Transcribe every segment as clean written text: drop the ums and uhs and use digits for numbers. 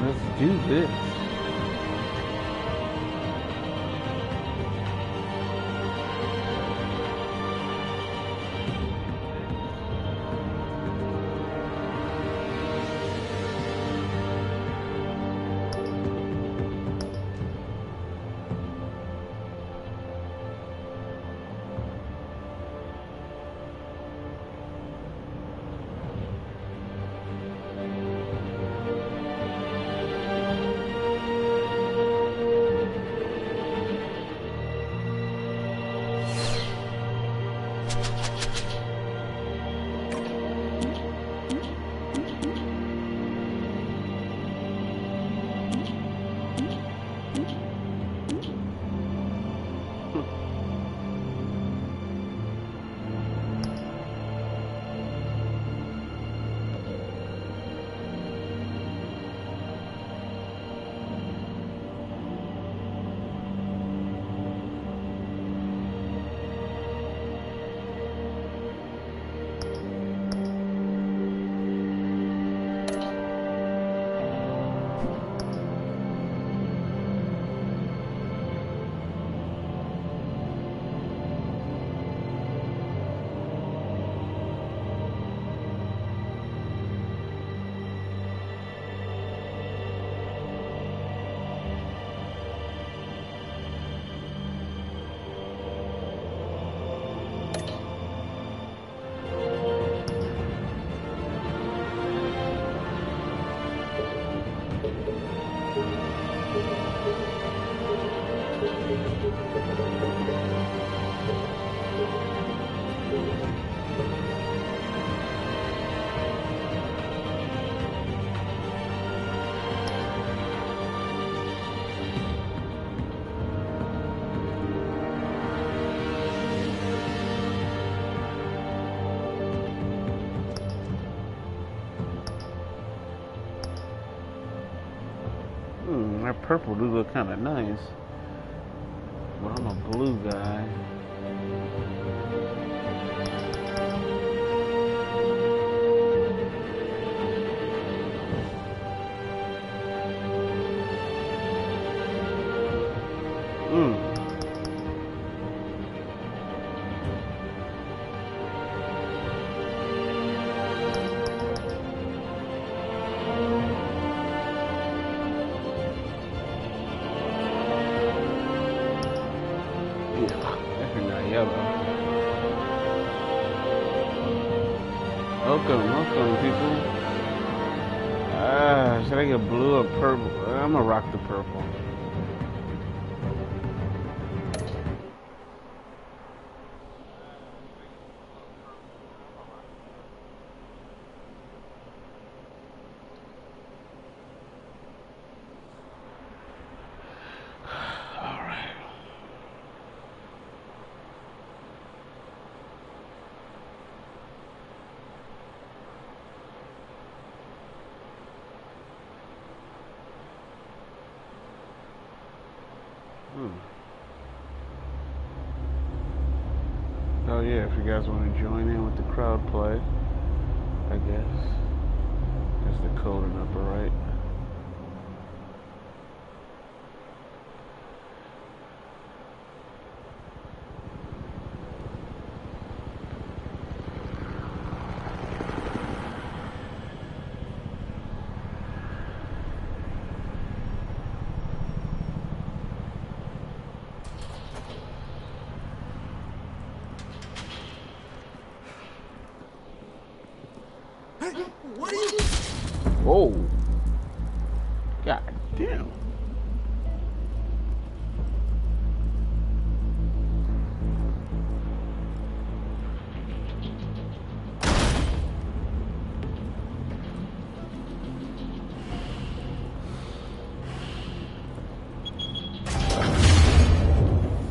Let's do this. That purple do look kind of nice, but I'm a blue guy. Welcome, people. Should I get blue or purple? I'm gonna rock the purple. Oh yeah, if you guys want to join in with the crowd play, I guess. There's the code in upper right. What are you? Whoa. God damn.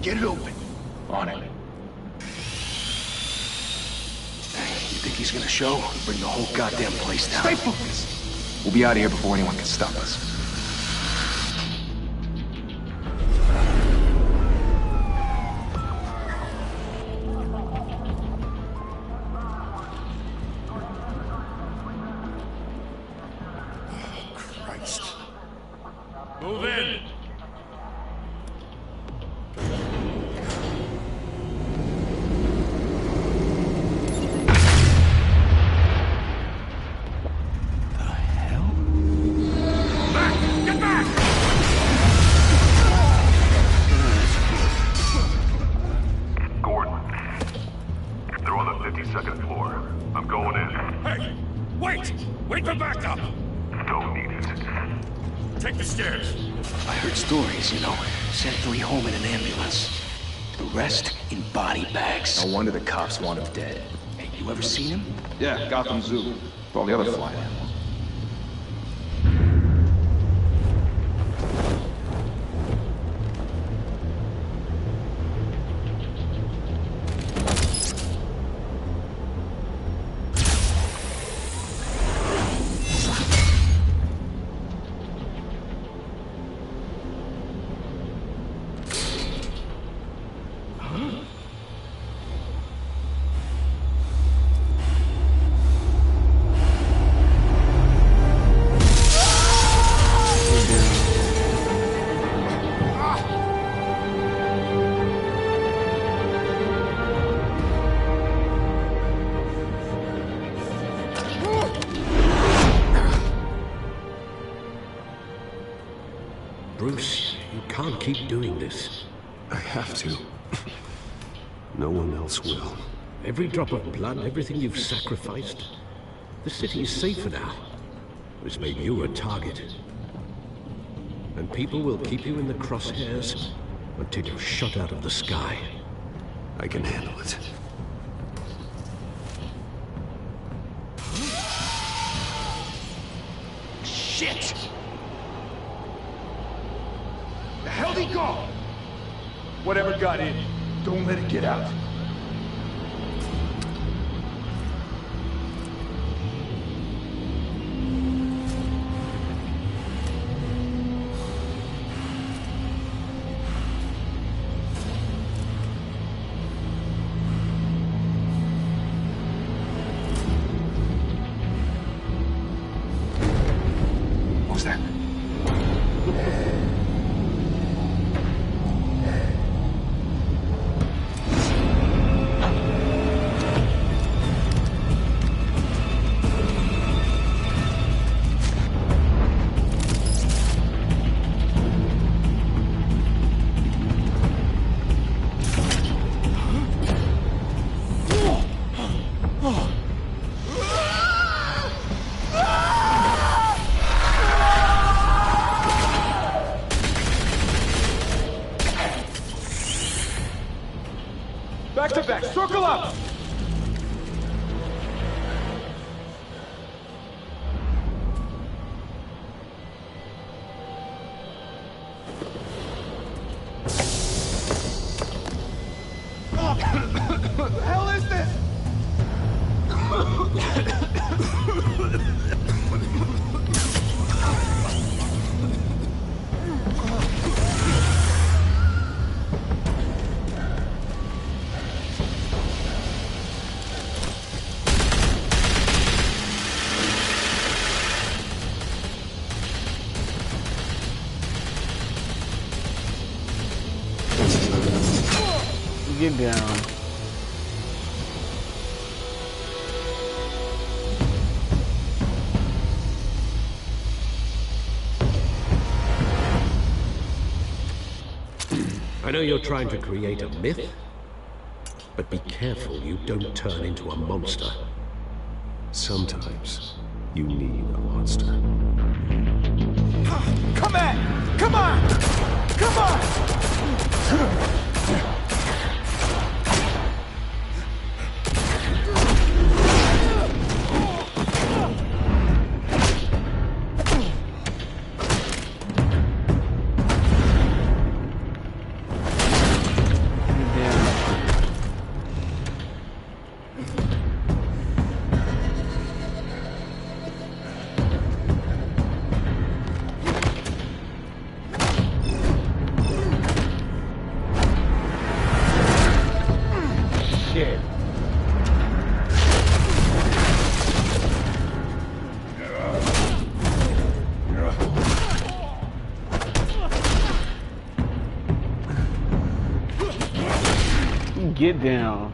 Get it open. On it. You think he's gonna show? Bring the whole goddamn place down. Stay focused. We'll be out of here before anyone can stop us. Christ. Move in! Wait for backup! Don't need it. Take the stairs. I heard stories, you know. Sent 3 home in an ambulance. The rest in body bags. No wonder the cops want him dead. Hey, you ever seen him? Yeah, Gotham Zoo. With all the other flying animals. Bruce, you can't keep doing this. I have to. No one else will. Every drop of blood, everything you've sacrificed. The city is safer now. It's made you a target. And people will keep you in the crosshairs until you're shot out of the sky. I can handle it. Shit! The hell'd he go? Whatever got in, don't let it get out. What was that? Back to back, circle up! What the hell is this? Get down. I know you're trying to create a myth, but be careful you don't turn into a monster. Sometimes you need a monster. Come on! Come on! Come on! Get down.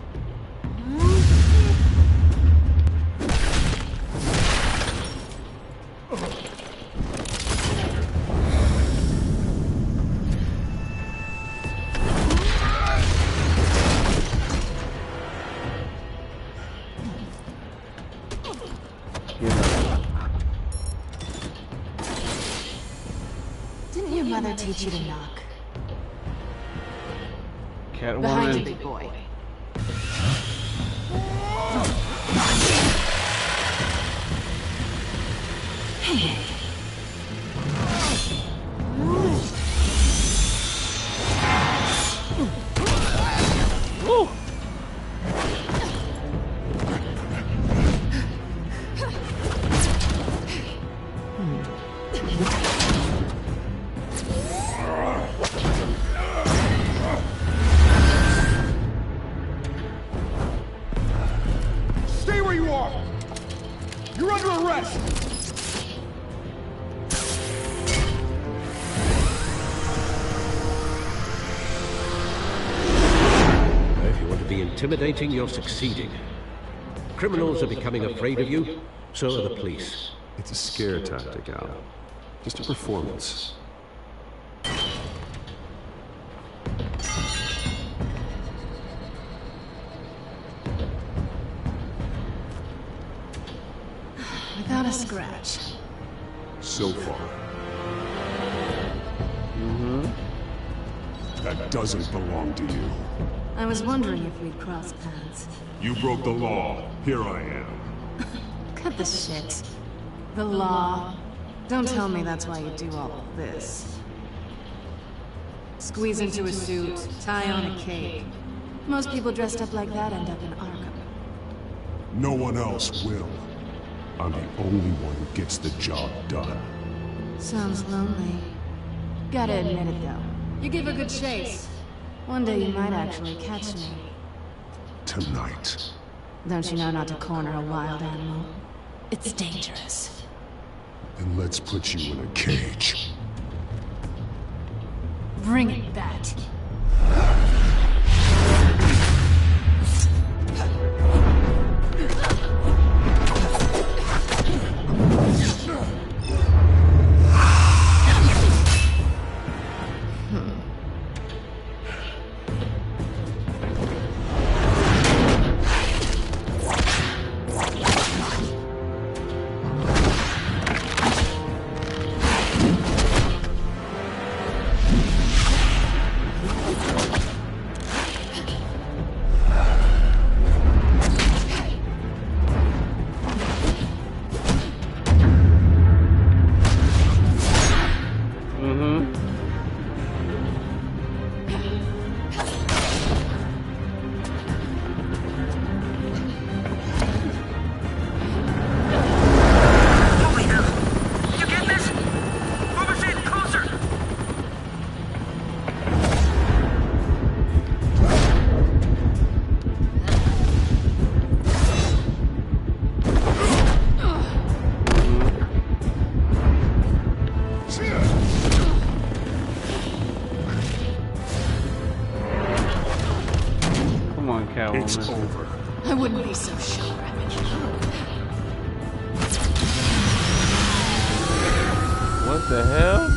Didn't your mother teach you to knock? Behind you, Catwoman. big boy. Stay where you are! You're under arrest! If you want to be intimidating, you're succeeding. Criminals are becoming afraid of you, so are the police. It's a scare tactic, Al. Just a performance. Without a scratch. So far. That doesn't belong to you. I was wondering if we'd cross paths. You broke the law. Here I am. Cut the shit. The law. Don't tell me that's why you do all of this. Squeeze into a suit, tie on a cape. Most people dressed up like that end up in Arkham. No one else will. I'm the only one who gets the job done. Sounds lonely. Gotta admit it though. You give a good chase. One day you might actually catch me. Tonight. Don't you know not to corner a wild animal? It's dangerous. Then let's put you in a cage. Bring it, Bat. It's over. I wouldn't be so sure. What the hell?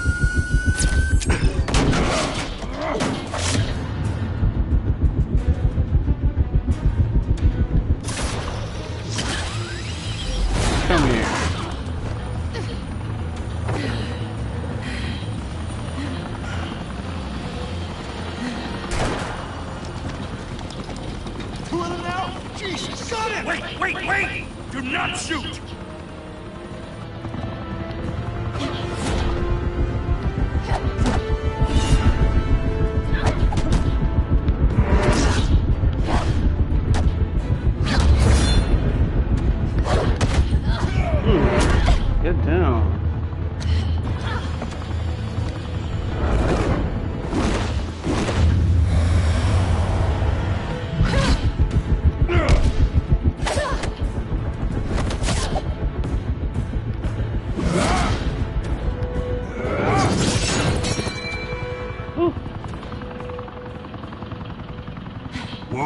Come here. Let him out! Jesus, got him! Wait! Do not shoot! Get down.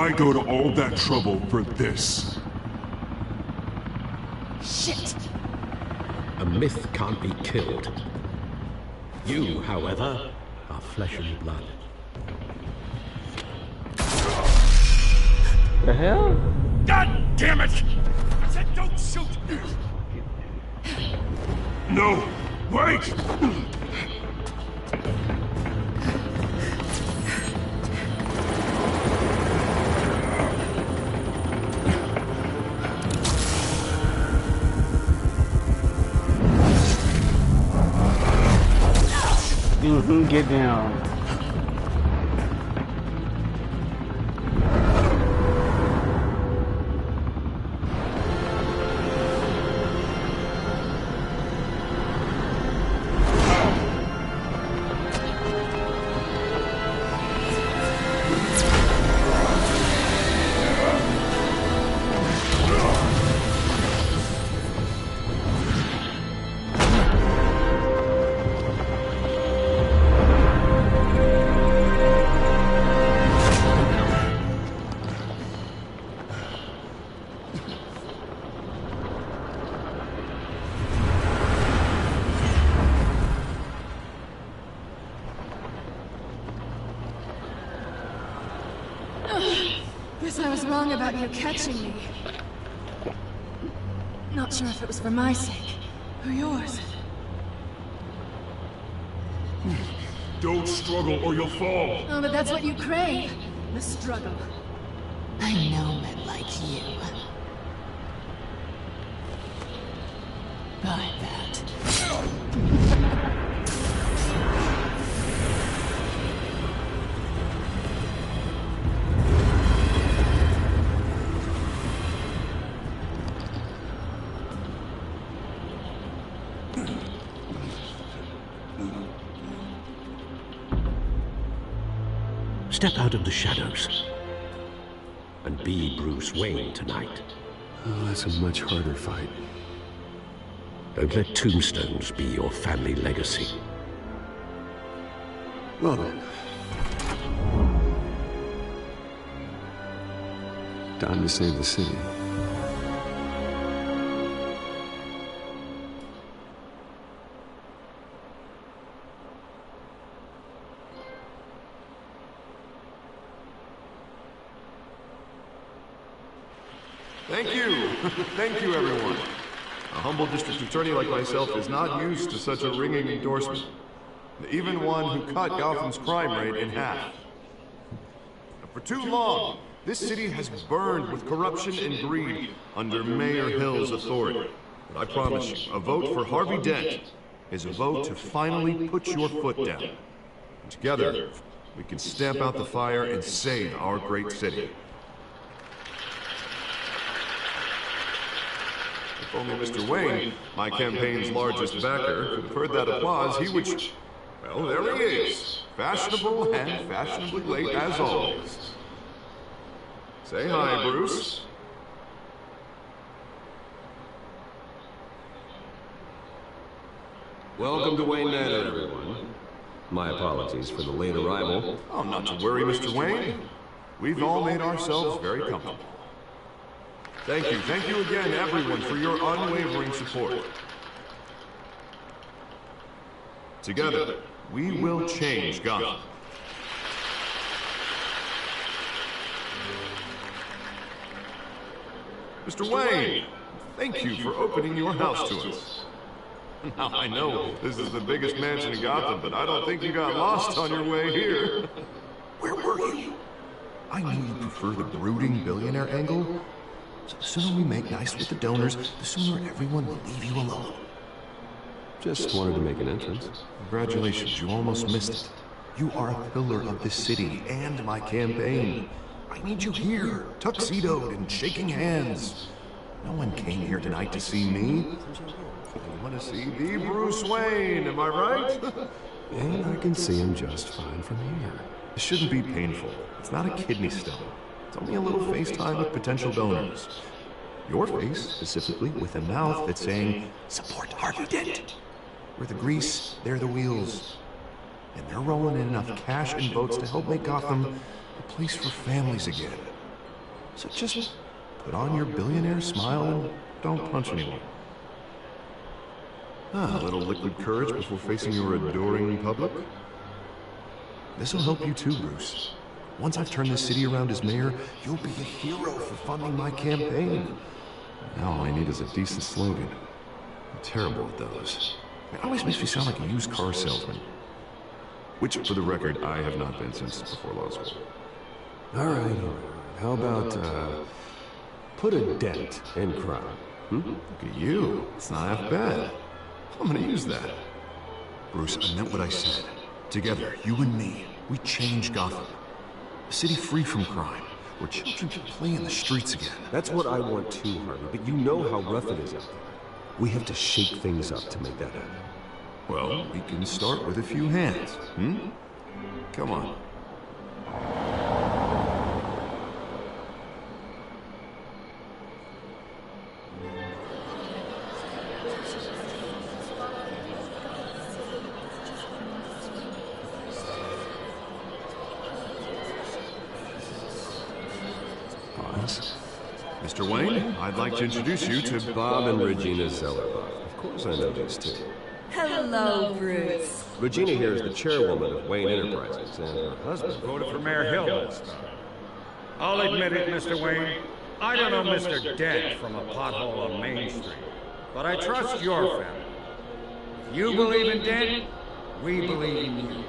Why go to all that trouble for this? Shit! A myth can't be killed. You, however, are flesh and blood. The hell? God damn it! I said don't shoot! No! Wait! Get down. Guess I was wrong about you catching me. Not sure if it was for my sake, or yours. Don't struggle or you'll fall! Oh, but that's what you crave. The struggle. I know men like you. Buy that. Step out of the shadows and be Bruce Wayne tonight. Oh, that's a much harder fight. Don't let tombstones be your family legacy. Well then. Time to save the city. Thank you. Thank you, everyone. A humble district attorney like myself is not used to such a ringing endorsement. Even one who cut Gotham's crime rate in half. For too long, this city has burned with corruption and greed under Mayor Hill's authority. But I promise you, a vote for Harvey Dent is a vote to finally put your foot down. Together, we can stamp out the fire and save our great city. If only Mr. Wayne, my campaign's largest backer, could have heard that applause, he would... Well, there he is. Fashionable and fashionably late as always. Say hi, Bruce. Welcome to Wayne Manor, everyone. My apologies for the late arrival. Oh, not to worry, Mr. Wayne. We've all made ourselves very comfortable. Thank you again, everyone, for your unwavering support. Together, we will change Gotham. Mr. Wayne, thank you for opening your house to us. Now, I know this is the biggest mansion in Gotham, but I don't think you got lost on your way here. Where were you? I knew you prefer the brooding billionaire angle. So the sooner we make nice with the donors, the sooner everyone will leave you alone. Just wanted to make an entrance. Congratulations, you almost missed it. You are a pillar of this city and my campaign. I need you here, tuxedoed and shaking hands. No one came here tonight to see me. They want to see the Bruce Wayne, am I right? And I can see him just fine from here. It shouldn't be painful. It's not a kidney stone. It's only a little FaceTime with potential donors. Your face, specifically, with a mouth that's saying, support Harvey Dent. We're the grease, they're the wheels. And they're rolling in enough cash and votes to help make Gotham a place for families again. So just put on your billionaire smile and don't punch anyone. A little liquid courage before facing your adoring public. This'll help you too, Bruce. Once I've turned this city around as mayor, you'll be a hero for funding my campaign. Now all I need is a decent slogan. I'm terrible at those. It always makes me sound like a used car salesman. Which, for the record, I have not been since before law school. All right. How about, put a dent in crime? Look at you. It's not half bad. I'm gonna use that. Bruce, I meant what I said. Together, you and me, we change Gotham. A city free from crime, where children can play in the streets again. That's what I want too, Harvey, but you know how rough it is out there. We have to shake things up to make that happen. Well, we can start with a few hands, Come on. Mr. Wayne, I'd like to introduce you to Bob and Regina Zellerbach. Of course I know these two. Hello, Bruce. Regina here is the chairwoman of Wayne Enterprises, and her husband Voted for Mayor Hill this time. I'll admit it, Mr. Wayne. I don't know Mr. Dent from a pothole on Main Street, but I trust your family. If you believe in Dent, we believe in you.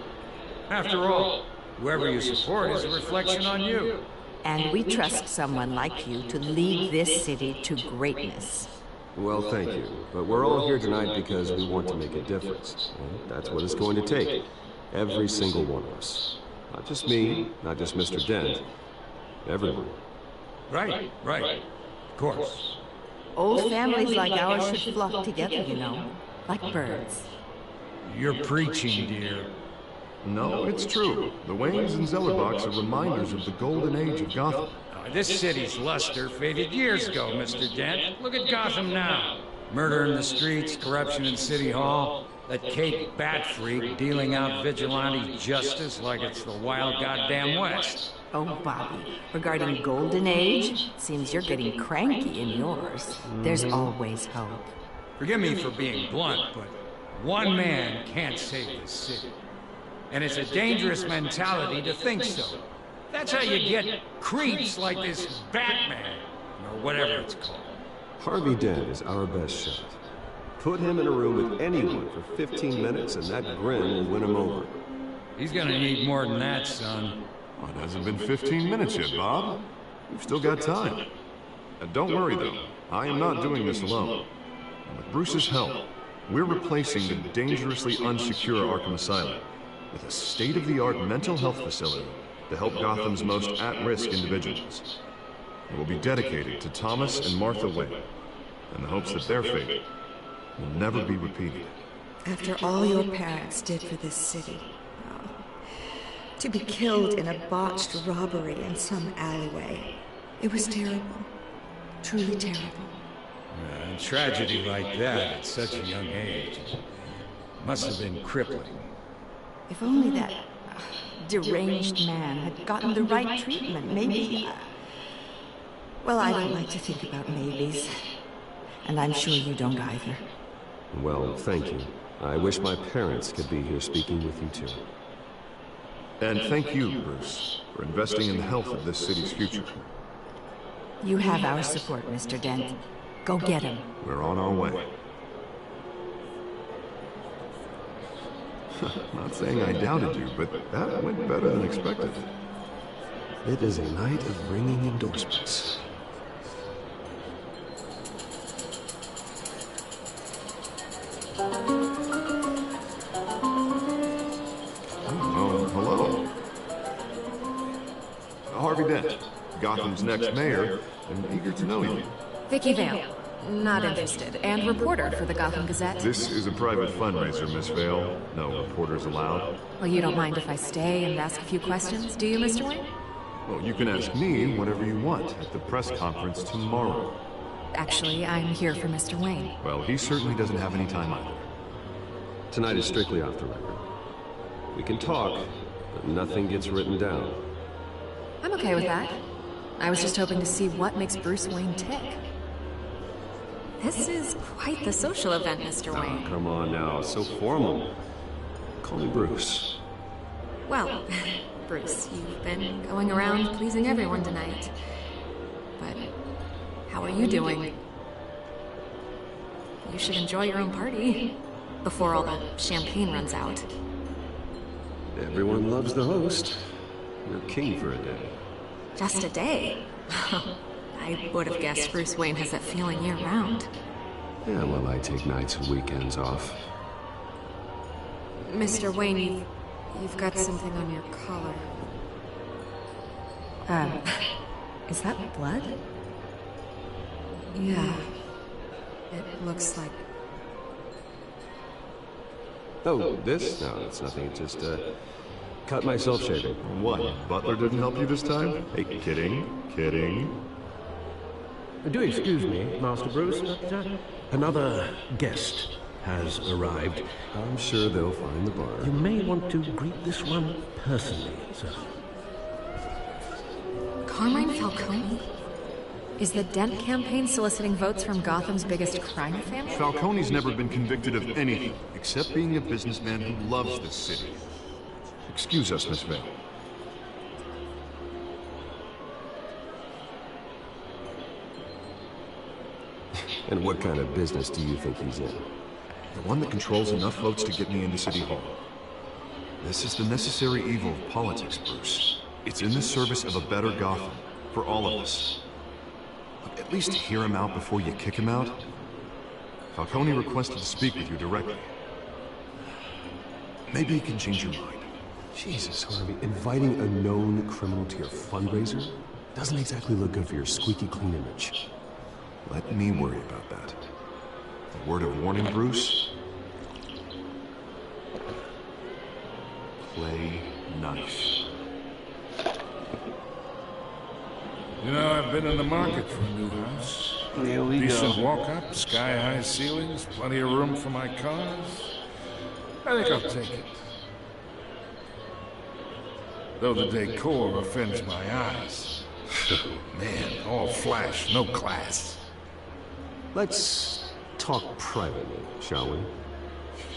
After all, whoever you support is a reflection on you. And we trust someone like you to lead this city to greatness. Well, thank you. But we're all here tonight because we want to make a difference. And that's what it's going to take. Every single one of us. Not just me, not just Mr. Dent. Everyone. Right. Of course. Old families like ours should flock together, you know, like birds. You're preaching, dear. No, it's true. The Waynes and Zellerbachs are reminders of the golden age of Gotham. This city's luster faded years ago, Mr. Dent. Look at Gotham now. Murder in the streets, corruption in City Hall, that Cape Bat freak dealing out vigilante justice like it's the wild goddamn West. Oh, Bobby, regarding Golden Age, seems you're getting cranky in yours. There's always hope. Forgive me for being blunt, but one man can't save this city. And it's a dangerous mentality to think so. That's how you get creeps like this Batman, or whatever it's called. Harvey Dent is our best shot. Put him in a room with anyone for 15 minutes and that grin will win him over. He's gonna need more than that, son. Well, it hasn't been 15 minutes yet, Bob. We've still got time. Don't worry, though. I am not doing this alone. And with Bruce's help, we're replacing the dangerously unsecure Arkham Asylum with a state-of-the-art mental health facility to help Gotham's most at-risk individuals. It will be dedicated to Thomas and Martha Wayne, in the hopes that their fate will never be repeated. After all your parents did for this city, to be killed in a botched robbery in some alleyway, it was terrible. Truly terrible. A tragedy like that at such a young age must have been crippling. If only that deranged man had gotten the right treatment, maybe... Well, I don't like to think about maybes. And I'm sure you don't either. Well, thank you. I wish my parents could be here speaking with you too. And thank you, Bruce, for investing in the health of this city's future. You have our support, Mr. Dent. Go get him. We're on our way. Not saying I doubted you, but that went better than expected. It is a night of ringing endorsements. Oh, hello. Harvey Dent, Gotham's next mayor, and eager to know you. Vicky Vale. Not interested. And reporter for the Gotham Gazette. This is a private fundraiser, Miss Vale. No reporters allowed. Well, you don't mind if I stay and ask a few questions, do you, Mr. Wayne? Well, you can ask me whatever you want at the press conference tomorrow. Actually, I'm here for Mr. Wayne. Well, he certainly doesn't have any time either. Tonight is strictly off the record. We can talk, but nothing gets written down. I'm okay with that. I was just hoping to see what makes Bruce Wayne tick. This is quite the social event, Mr. Wayne. Oh, come on now, so formal. Call me Bruce. Well, Bruce, you've been going around pleasing everyone tonight. But how are you doing? You should enjoy your own party before all the champagne runs out. Everyone loves the host. You're king for a day. Just a day? I would have guessed Bruce Wayne has that feeling year-round. Yeah, well, I take nights and weekends off. Mr. Wayne, you've got something on your collar. Is that blood? Yeah. It looks like... Oh, this? No, it's nothing. Just, cut myself shaving. What? Butler didn't help you this time? Hey, kidding. Do excuse me, Master Bruce, but another guest has arrived. I'm sure they'll find the bar. You may want to greet this one personally, sir. Carmine Falcone? Is the Dent campaign soliciting votes from Gotham's biggest crime family? Falcone's never been convicted of anything, except being a businessman who loves this city. Excuse us, Miss Vale. And what kind of business do you think he's in? The one that controls enough votes to get me into City Hall. This is the necessary evil of politics, Bruce. It's in the service of a better Gotham, for all of us. Look, at least hear him out before you kick him out. Falcone requested to speak with you directly. Maybe he can change your mind. Jesus, Harvey, inviting a known criminal to your fundraiser doesn't exactly look good for your squeaky clean image. Let me worry about that. A word of warning, Bruce. Play nice. You know, I've been in the market for a new house. Here we Decent go. walk-up, sky-high ceilings, plenty of room for my cars. I think I'll take it. Though the decor offends my eyes. Man, all flash, no class. Let's talk privately, shall we?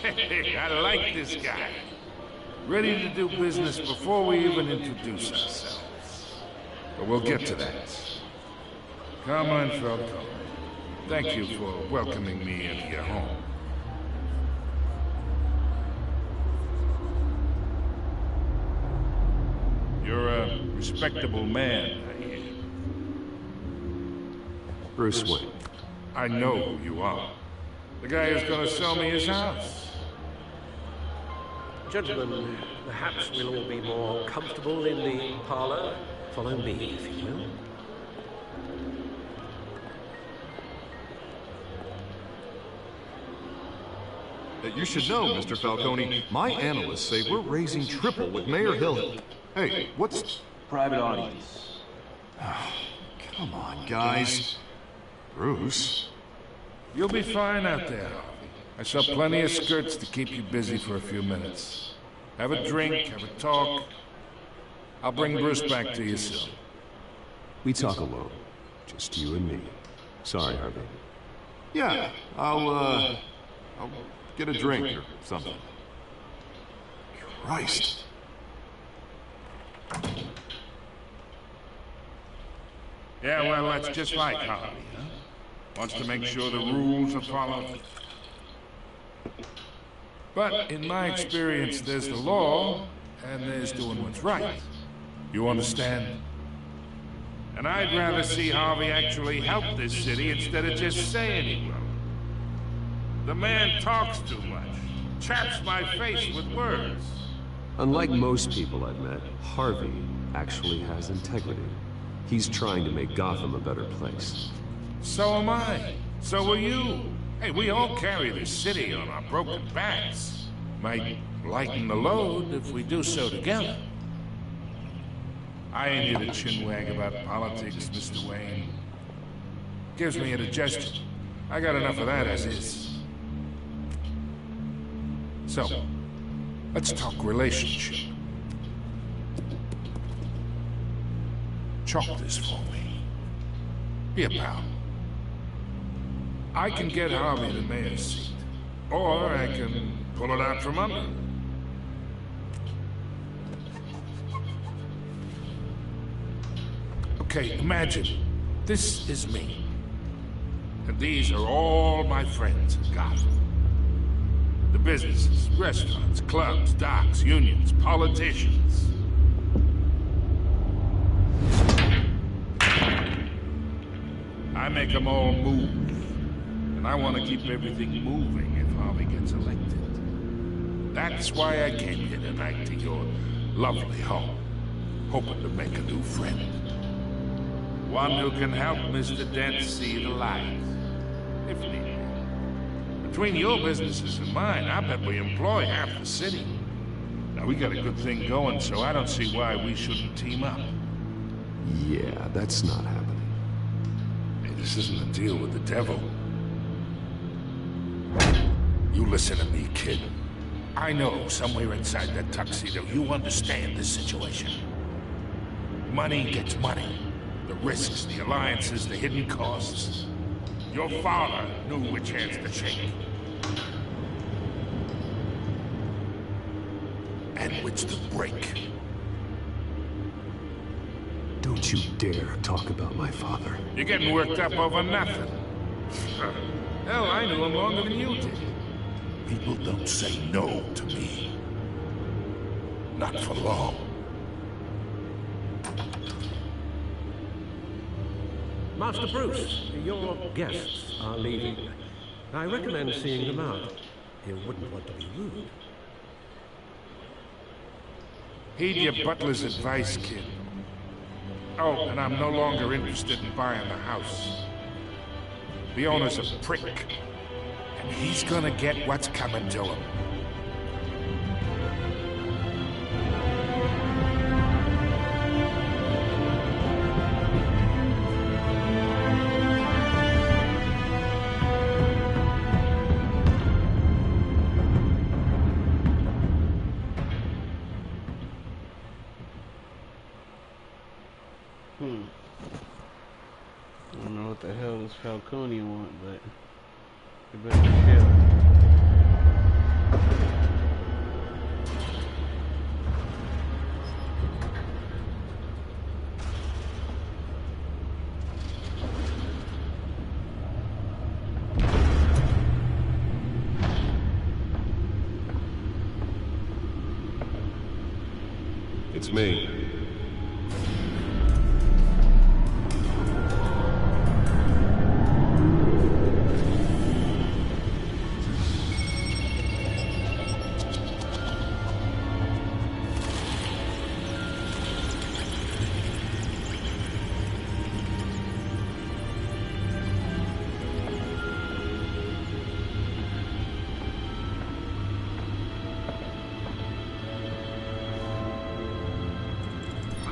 Hey, I like this guy. Ready to do business before we even introduce ourselves. But we'll get to that. Carmine Falcone, thank you for welcoming me into your home. You're a respectable man, I hear. Bruce Wayne. I know who you are. The guy who's gonna sell me his house. Gentlemen, perhaps we'll all be more comfortable in the parlor. Follow me, if you will. You should know, Mr. Falcone, my analysts say we're raising triple with Mayor Hill. Hey, what's... Private audience. Come on, guys. Bruce? You'll be fine out there, Harvey. I saw plenty of skirts to keep you busy for a few minutes. Have a drink, have a talk. I'll bring Bruce back to you soon. We talk alone. Just you and me. Sorry, Harvey. Yeah, I'll get a drink or something. Christ. Yeah, well, that's just like Harvey, huh? Wants to make sure the rules are followed. But in my experience, there's the law, and there's doing what's right. You understand? And I'd rather see Harvey actually help this city instead of just saying he will. The man talks too much, chaps my face with words. Unlike most people I've met, Harvey actually has integrity. He's trying to make Gotham a better place. So am I. So are you. Hey, we all carry this city on our broken backs. Might lighten the load if we do so together. I ain't here to chinwag about politics, Mr. Wayne. Gives me indigestion. I got enough of that as is. So, let's talk relationship. chalk this for me. Here, pal. I can get Harvey the mayor's seat, or I can pull it out from under him. Okay, imagine, this is me. And these are all my friends in Gotham. The businesses, restaurants, clubs, docks, unions, politicians. I make them all move. And I want to keep everything moving if Harvey gets elected. That's why I came here tonight to your lovely home, hoping to make a new friend. One who can help Mr. Dent see the light, if needed. Between your businesses and mine, I bet we employ half the city. Now, we got a good thing going, so I don't see why we shouldn't team up. Yeah, that's not happening. Hey, this isn't a deal with the devil. You listen to me, kid. I know somewhere inside that tuxedo you understand this situation. Money gets money. The risks, the alliances, the hidden costs. Your father knew which hands to shake. And which to break. Don't you dare talk about my father. You're getting worked up over nothing. Hell, I knew him longer than you did. People don't say no to me. Not for long. Master Bruce, your guests are leaving. I recommend seeing them out. You wouldn't want to be rude. Heed your butler's advice, kid. Oh, and I'm no longer interested in buying the house. The owner's a prick. And he's gonna get what's coming to him. I don't know what the hell this Falcone want, but you better kill. It's me.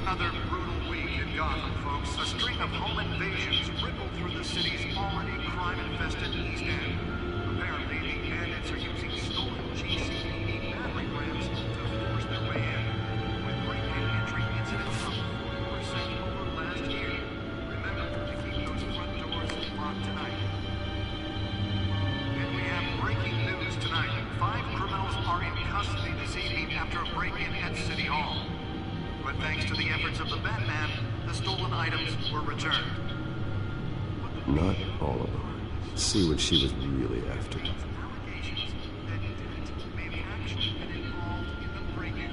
Another brutal week in Gotham, folks. A string of home invasions rippled through the city's already crime-infested East End. Apparently, the bandits are using stolen GCPD battering rams to force their way in, with break-in entry incidents up 40% over last year. Remember to keep those front doors locked tonight. And we have breaking news tonight. 5 criminals are in custody this evening after a break-in at City Hall. But thanks to the efforts of the Batman, the stolen items were returned. Not all of them. See what she was really after. Allegations that Dent may have actually been involved in the break-in.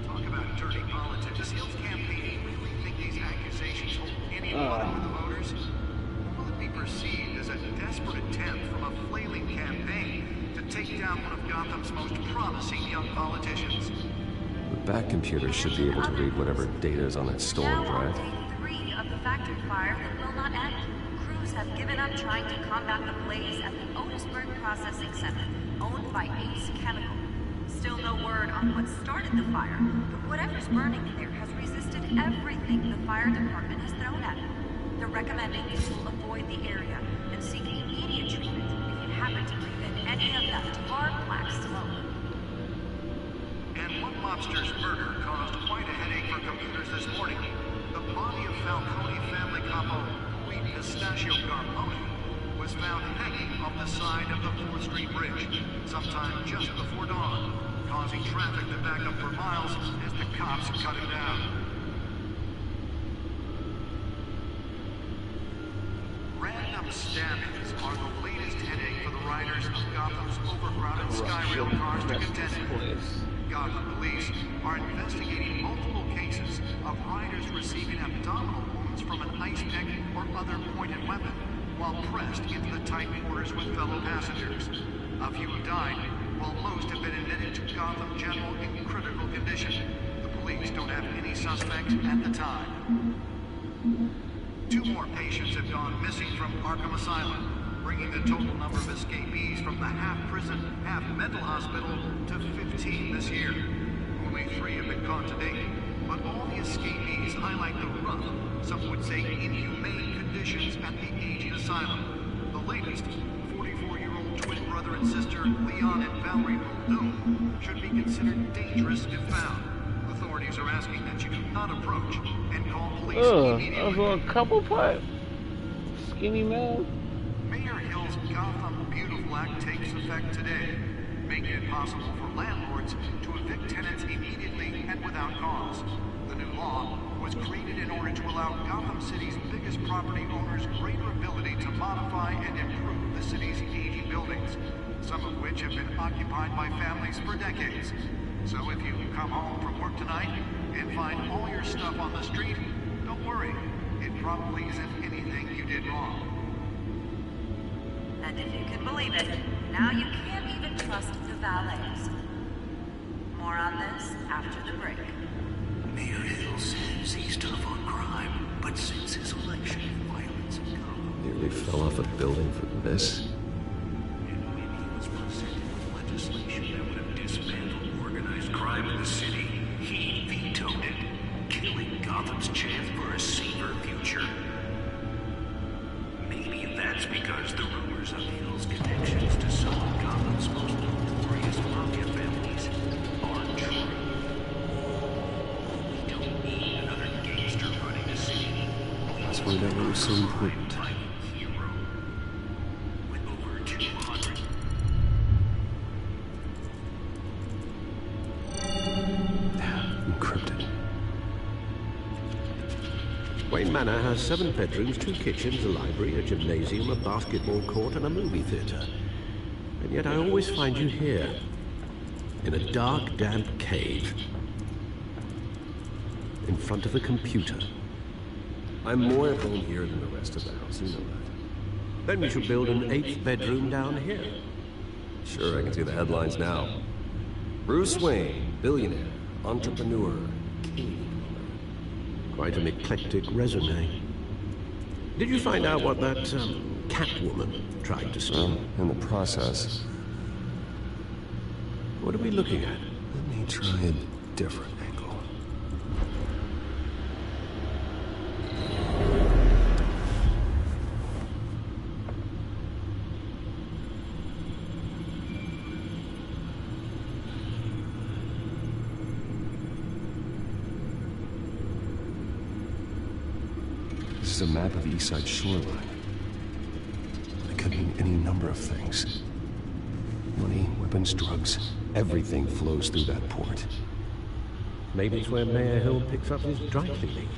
Talk about dirty politics. Does Hill's campaign really think these accusations hold any water with the voters? Or will it be perceived as a desperate attempt from a flailing campaign to take down one of Gotham's most promising young politicians? The back computer should be able to read whatever data is on that stolen drive. Day 3 of the factory fire that will not end. Crews have given up trying to combat the blaze at the Otisburg Processing Center, owned by Ace Chemical. Still no word on what started the fire, but whatever's burning there has resisted everything the fire department has thrown at it. They're recommending people avoid the area and seek immediate treatment if you happen to breathe in any of that tar black smoke. And one mobster's murder caused quite a headache for computers this morning. The body Falcone family couple, Louis Pistachio Garmoni, was found hanging off the side of the 4th Street Bridge sometime just before dawn, causing traffic to back up for miles as the cops cut him down. Random stabbings are the latest headache for the riders of Gotham's overcrowded Skyrail cars to contend with. Gotham police are investigating multiple cases of riders receiving abdominal wounds from an ice pick or other pointed weapon while pressed into the tight quarters with fellow passengers. A few have died, while most have been admitted to Gotham General in critical condition. The police don't have any suspects at the time. 2 more patients have gone missing from Arkham Asylum, bringing the total number of escapees from the half-prison, half-mental hospital to 15 this year. Only 3 have been caught to date, but all the escapees highlight the rough, some would say inhumane conditions at the aging asylum. The latest, 44-year-old twin brother and sister Leon and Valerie Muldoon, should be considered dangerous if found. Authorities are asking that you do not approach and call police immediately. I was on a couple pipe. Skinny man. Mayor Hill's Gotham Beautiful Act takes effect today, making it possible for landlords to evict tenants immediately and without cause. The new law was created in order to allow Gotham City's biggest property owners greater ability to modify and improve the city's aging buildings, some of which have been occupied by families for decades. So if you come home from work tonight and find all your stuff on the street, don't worry. It probably isn't anything you did wrong. And if you can believe it, now you can't even trust the valets. More on this after the break. Mayor Hill says he's tough on crime, but since his election, violence has come. Nearly fell off a building for this. And when he was presented with legislation that would have dismantled organized crime in the city, he vetoed it, killing Gotham's chance for a safer future. Maybe that's because the rumors of Hill's connections to some of Gotham's most notorious mafia families aren't true. We don't need another gangster running the city. That's why that was so important. Hero with over 200. Encrypted. Wayne Manor has 7 bedrooms, 2 kitchens, a library, a gymnasium, a basketball court, and a movie theater. And yet I always find you here, in a dark, damp cave, in front of a computer. I'm more at home here than the rest of the house, you know that. Then we should build an 8th bedroom down here. Sure, I can see the headlines now. Bruce Wayne, billionaire, entrepreneur, king. Quite an eclectic resume. Did you find out what that, Catwoman tried to steal? In the process. What are we looking at? Let me try a different angle. This is a map of the East Side shoreline. It could mean any number of things. Money, weapons, drugs, everything flows through that port. Maybe it's where Mayor Hill picks up his dry cleaning.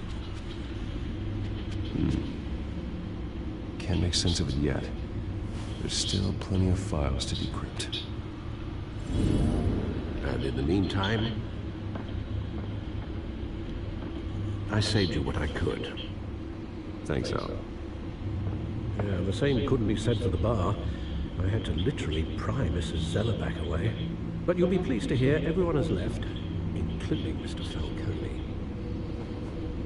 Can't make sense of it yet. There's still plenty of files to decrypt. And in the meantime, I saved you what I could. Thanks, Al. Yeah, the same couldn't be said for the bar. I had to literally pry Mrs. Zellerback away. But you'll be pleased to hear everyone has left, including Mr. Falcone.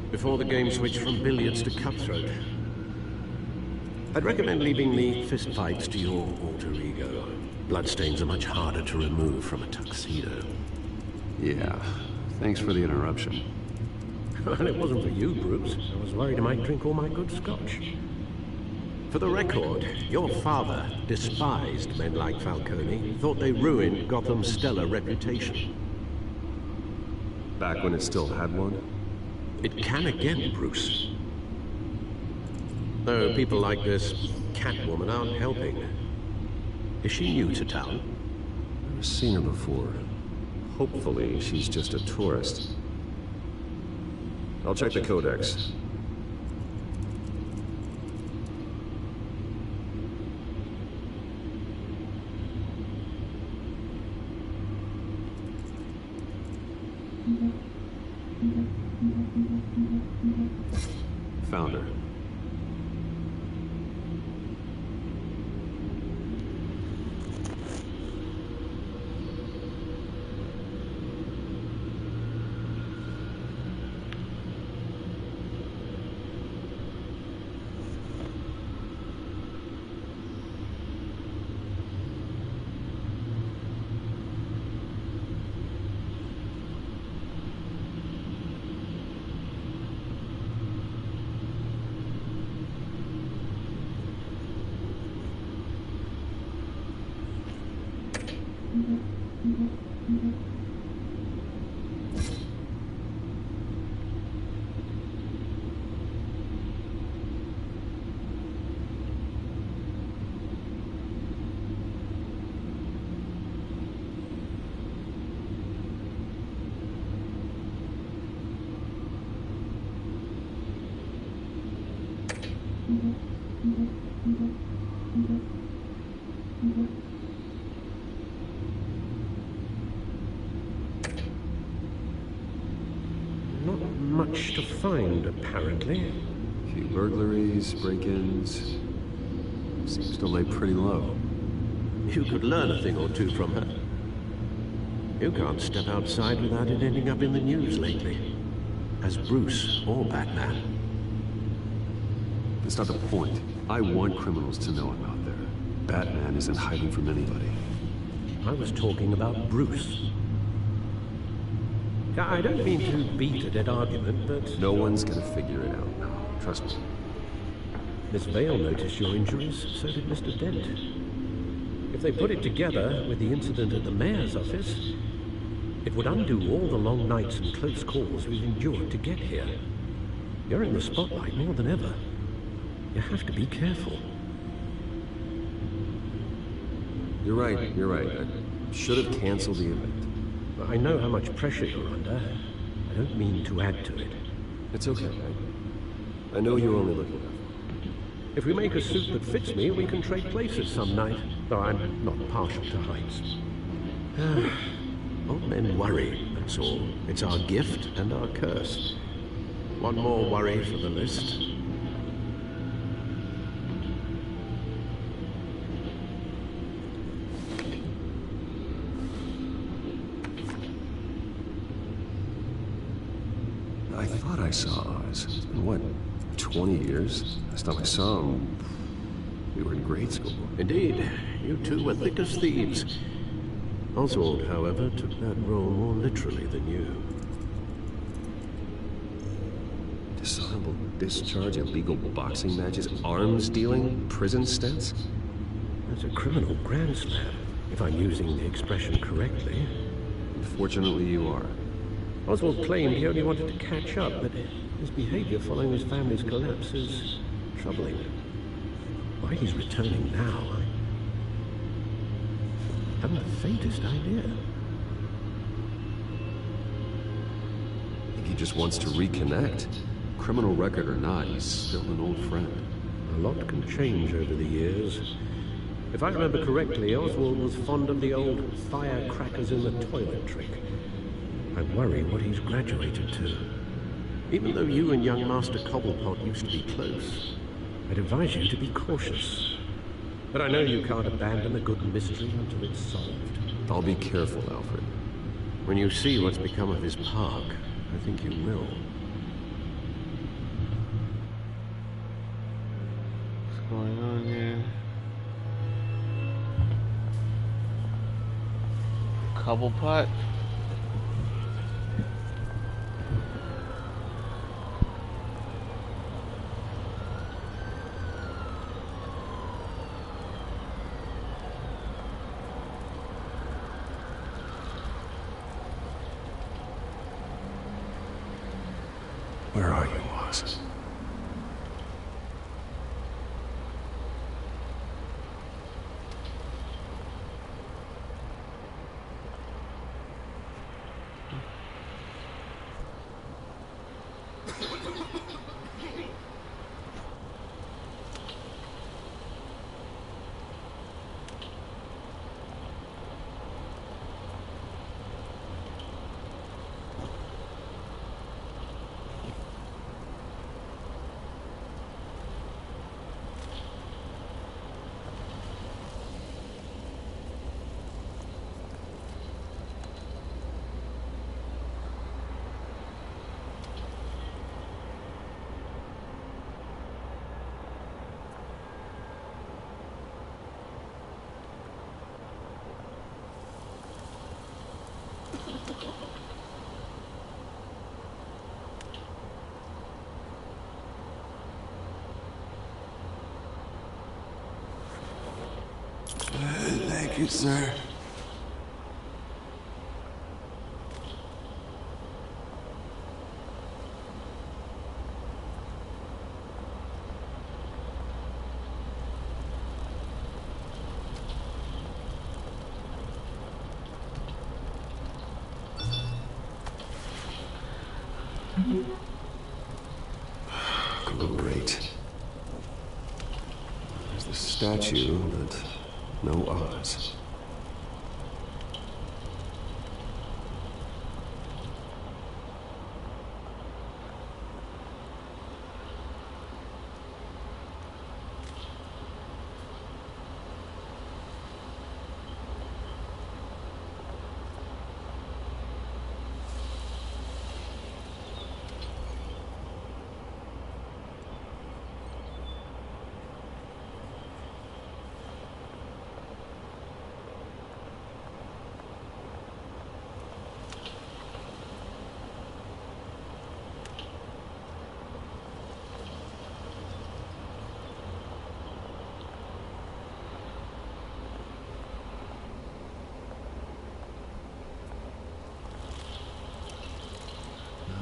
Before the game switched from billiards to cutthroat. I'd recommend leaving the fistfights to your alter ego. Bloodstains are much harder to remove from a tuxedo. Yeah, thanks for the interruption. Well, it wasn't for you, Bruce. I was worried I might drink all my good scotch. For the record, your father despised men like Falcone, thought they ruined Gotham's stellar reputation. Back when it still had one? It can again, Bruce. Though people like this Catwoman aren't helping. Is she new to town? Never seen her before. Hopefully, she's just a tourist. I'll check the codex. Found her. Not much to find, apparently. A few burglaries, break-ins. Seems to lay pretty low. You could learn a thing or two from her. You can't step outside without it ending up in the news lately. As Bruce or Batman. That's not the point. I want criminals to know I'm out there. Batman isn't hiding from anybody. I was talking about Bruce. I don't mean to beat a dead argument, but... No one's gonna figure it out now. Trust me. Miss Vale noticed your injuries, so did Mr. Dent. If they put it together with the incident at the mayor's office, it would undo all the long nights and close calls we've endured to get here. You're in the spotlight more than ever. You have to be careful. You're right. I should have canceled the event. I know how much pressure you're under. I don't mean to add to it. It's okay. I know you're only looking out. If we make a suit that fits me, we can trade places some night. Though I'm not partial to heights. Old men worry, that's all. It's our gift and our curse. One more worry for the list. I thought I saw Oz. It's been, what, 20 years? Last time I saw him, we were in grade school. Indeed, you two were thick as thieves. Oswald, however, took that role more literally than you. Dishonorable discharge, illegal boxing matches, arms dealing, prison stints? That's a criminal grand slam, if I'm using the expression correctly. Unfortunately, you are. Oswald claimed he only wanted to catch up, but his behavior following his family's collapse is troubling. Why he's returning now, I haven't the faintest idea. I think he just wants to reconnect. Criminal record or not, he's still an old friend. A lot can change over the years. If I remember correctly, Oswald was fond of the old firecrackers in the toilet trick. I worry what he's graduated to. Even though you and young Master Cobblepot used to be close, I'd advise you to be cautious. But I know you can't abandon a good mystery until it's solved. I'll be careful, Alfred. When you see what's become of his park, I think you will. What's going on here? Cobblepot? Where are you, Oz? you, sir. Great. There's the statue, but no eyes.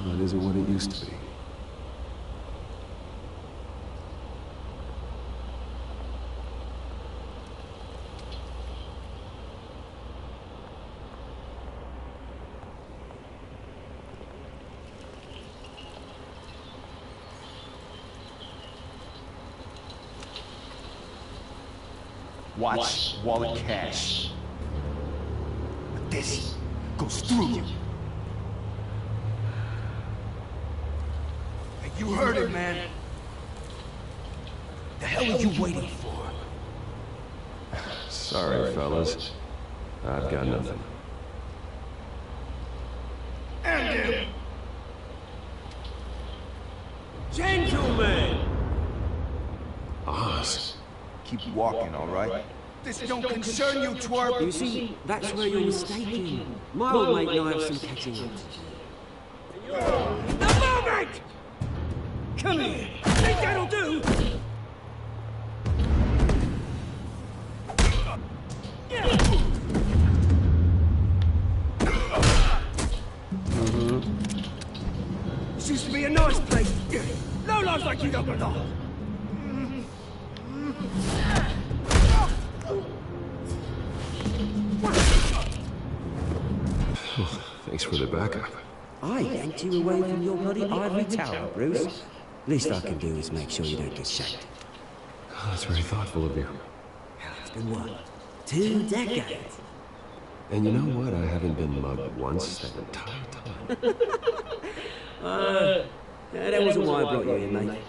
No, it isn't what it used to be. Watch wallet cash. But this goes through you. Hey, you heard it, man. The hell are you waiting for? Sorry, fellas. I've got nothing. End him! Gentlemen! Oz. Keep walking, all right? This don't concern you, twerp! You see, that's where you're mistaken. My old mate and I have some catching up. The moment! Come here! Think that'll do? This used to be a nice place. No lives like you don't belong. Thanks for the backup. I yanked you away from your bloody ivory tower, Bruce. Least I can do is make sure you don't get shanked. Oh, that's very thoughtful of you. It's been what? 2 decades? And you know what? I haven't been mugged once that entire time. That wasn't why I brought you here, mate.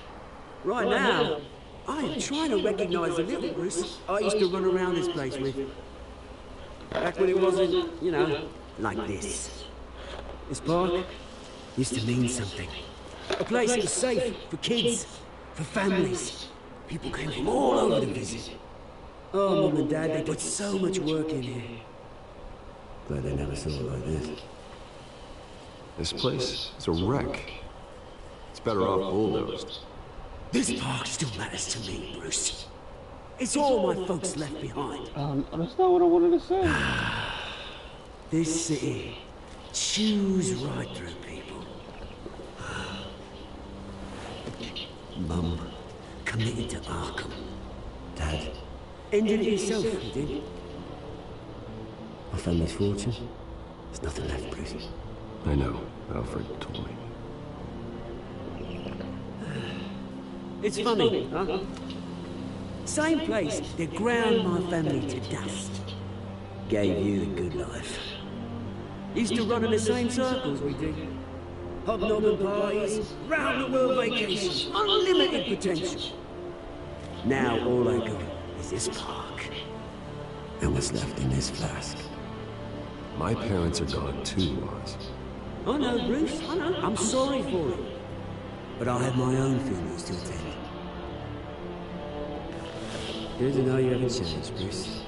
Right now, I am trying to recognize the little Bruce I used to run around this place with. Back when it wasn't, you know, like this. This park used to mean something. A place that was safe for kids, for families. People came from all over to visit. Oh, Mum and Dad, they put so much work in here. Glad they never saw it like this. This place is a wreck. It's better off bulldozed. This park still matters to me, Bruce. It's all my folks left behind. That's not what I wanted to say. This city chews right through people. Mum committed to Arkham. Dad ended it himself, he did. My family's fortune, there's nothing left, Bruce. I know. Alfred told me. It's funny, huh? Same place that ground my family to dust. Gave you the good life. Used to run in the same circles we did. Hobnobbing parties, round-the-world vacations, unlimited potential. Now all I got is this park. And what's left in this flask. My parents are gone too, Oz. I know, Bruce, I know. I'm sorry for it. But I have my own funerals to attend. Good to know you haven't changed, Bruce.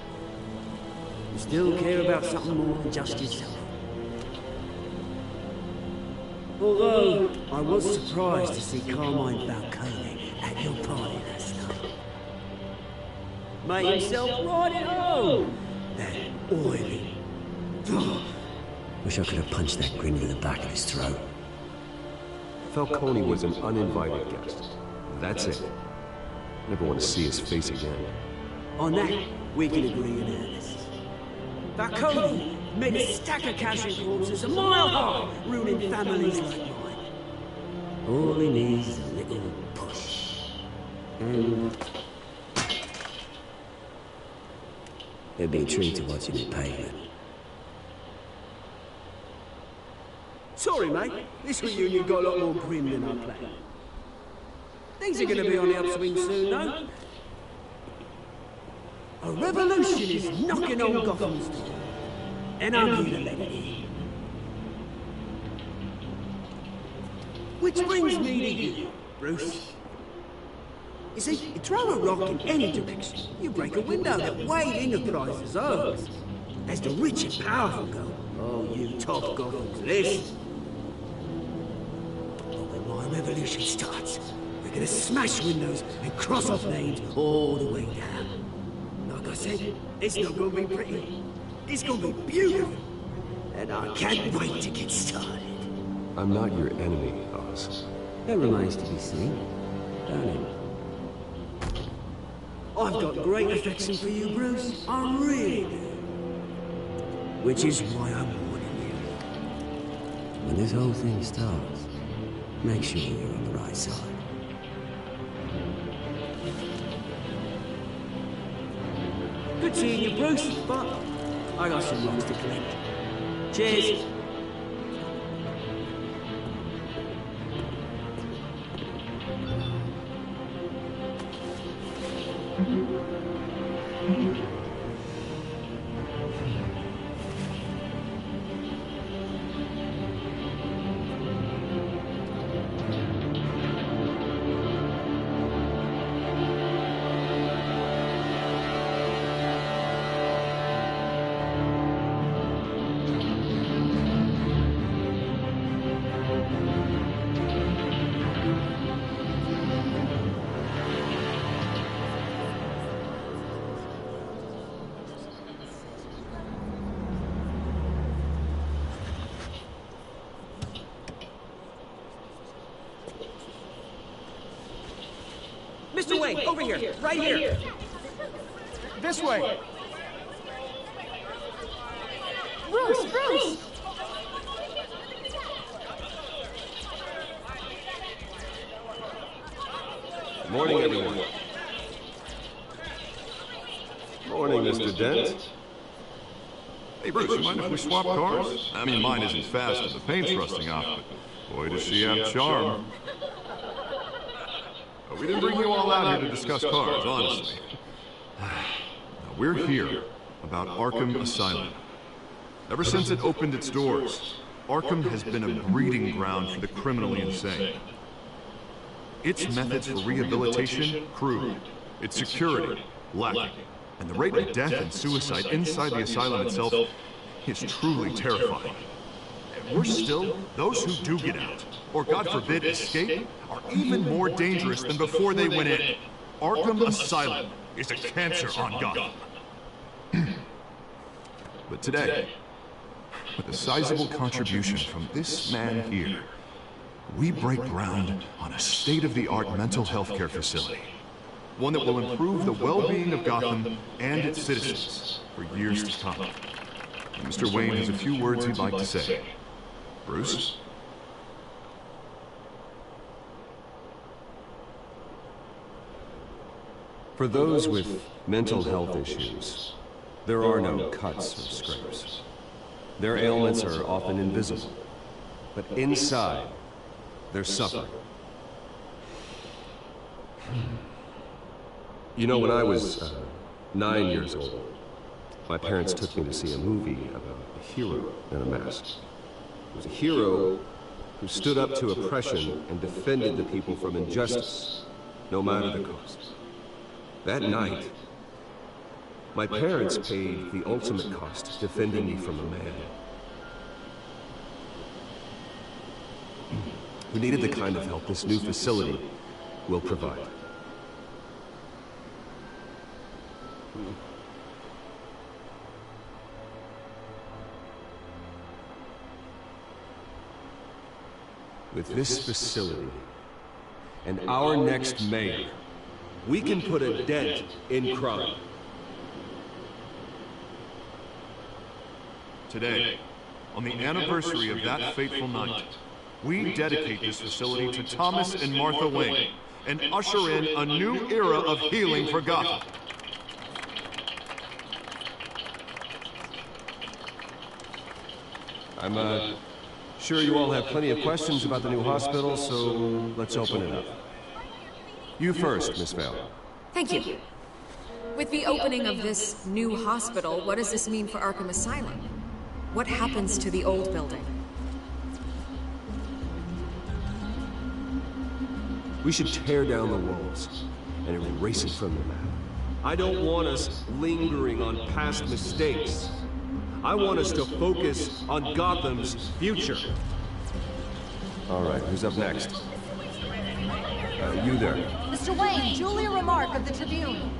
You still care about something more than just yourself. Although, I was surprised to see Carmine Falcone at your party last night. Made himself right at home. That oily. Oh, wish I could have punched that grin in the back of his throat. Falcone was an uninvited guest. That's it. Never want to see his face again. On that, we can agree in earnest. Falcone made a stack of casual corpses a mile high, ruining families like mine. All he needs is a little push. And it'd be a treat to watch him in pavement. Sorry, mate. This reunion got a lot more grim than I planned. Things are going to be on the upswing soon, though. A revolution is knocking on Gotham's door. And I'm here to let it in. Which brings me to you, Bruce. You see, you throw a rock in any direction, you break a window that Wayne Enterprises owns. As the rich and powerful go, oh, you top Gotham's list. But when my revolution starts, we're gonna smash windows and cross off names all the way down. Like I said, it's not gonna be pretty. It's gonna be beautiful. And I can't wait to get started. I'm not your enemy, Oz. That remains to be seen, don't it? I've got great affection for you, Bruce. I really do. Which is why I'm warning you. When this whole thing starts, make sure you're on the right side. Good seeing you, Bruce, but I got some rocks to collect. Cheers. Mr. Wayne, over here, right here. This way. Bruce, Bruce! Good morning, everyone. Morning, Mr. Dent. Hey, Bruce, you mind if we swap cars? I mean, mine isn't fast and the paint's rusting off, but boy, does she have charm. We didn't bring you all out here to discuss cars, honestly. Now, we're here about Arkham Asylum. Ever since it opened its doors, Arkham has been a breeding ground for the criminally insane. Its methods for rehabilitation, crude. Its security, lacking. And the rate of death and suicide inside the asylum itself is truly terrifying. And worse still, those who do get out, or God forbid escape, are even more dangerous than before they went in. Arkham Asylum is a cancer on Gotham. But today, with a sizable contribution from this man here, we break ground on a state-of-the-art mental health care facility. One that will improve the well-being of Gotham and its citizens for years to come. And Mr. Wayne has a few words he'd like to say. Bruce? For those with mental health issues, there are no cuts or scrapes. Their ailments are often invisible, but inside, they're suffering. You know, when I was 9 years old, my parents took me to see a movie about a hero in a mask. It was a hero who stood up to oppression and defended the people from injustice, no matter the cost. That night, my parents paid the ultimate cost defending me from a man who needed the kind of help this new facility will provide. With this facility, and our next mayor, we can put a dent in crime. Today, on the anniversary of that fateful night, we dedicate this facility to Thomas and Martha Wayne and usher in a new era of healing for Gotham. I'm sure you all have plenty of questions about the new hospital, so let's open it up. You first, Miss Vale. Thank you. With the opening of this new hospital, what does this mean for Arkham Asylum? What happens to the old building? We should tear down the walls and erase it from the map. I don't want us lingering on past mistakes. I want us to focus on Gotham's future. All right, who's up next? You there. Mr. Wayne, Julia Remark of the Tribune.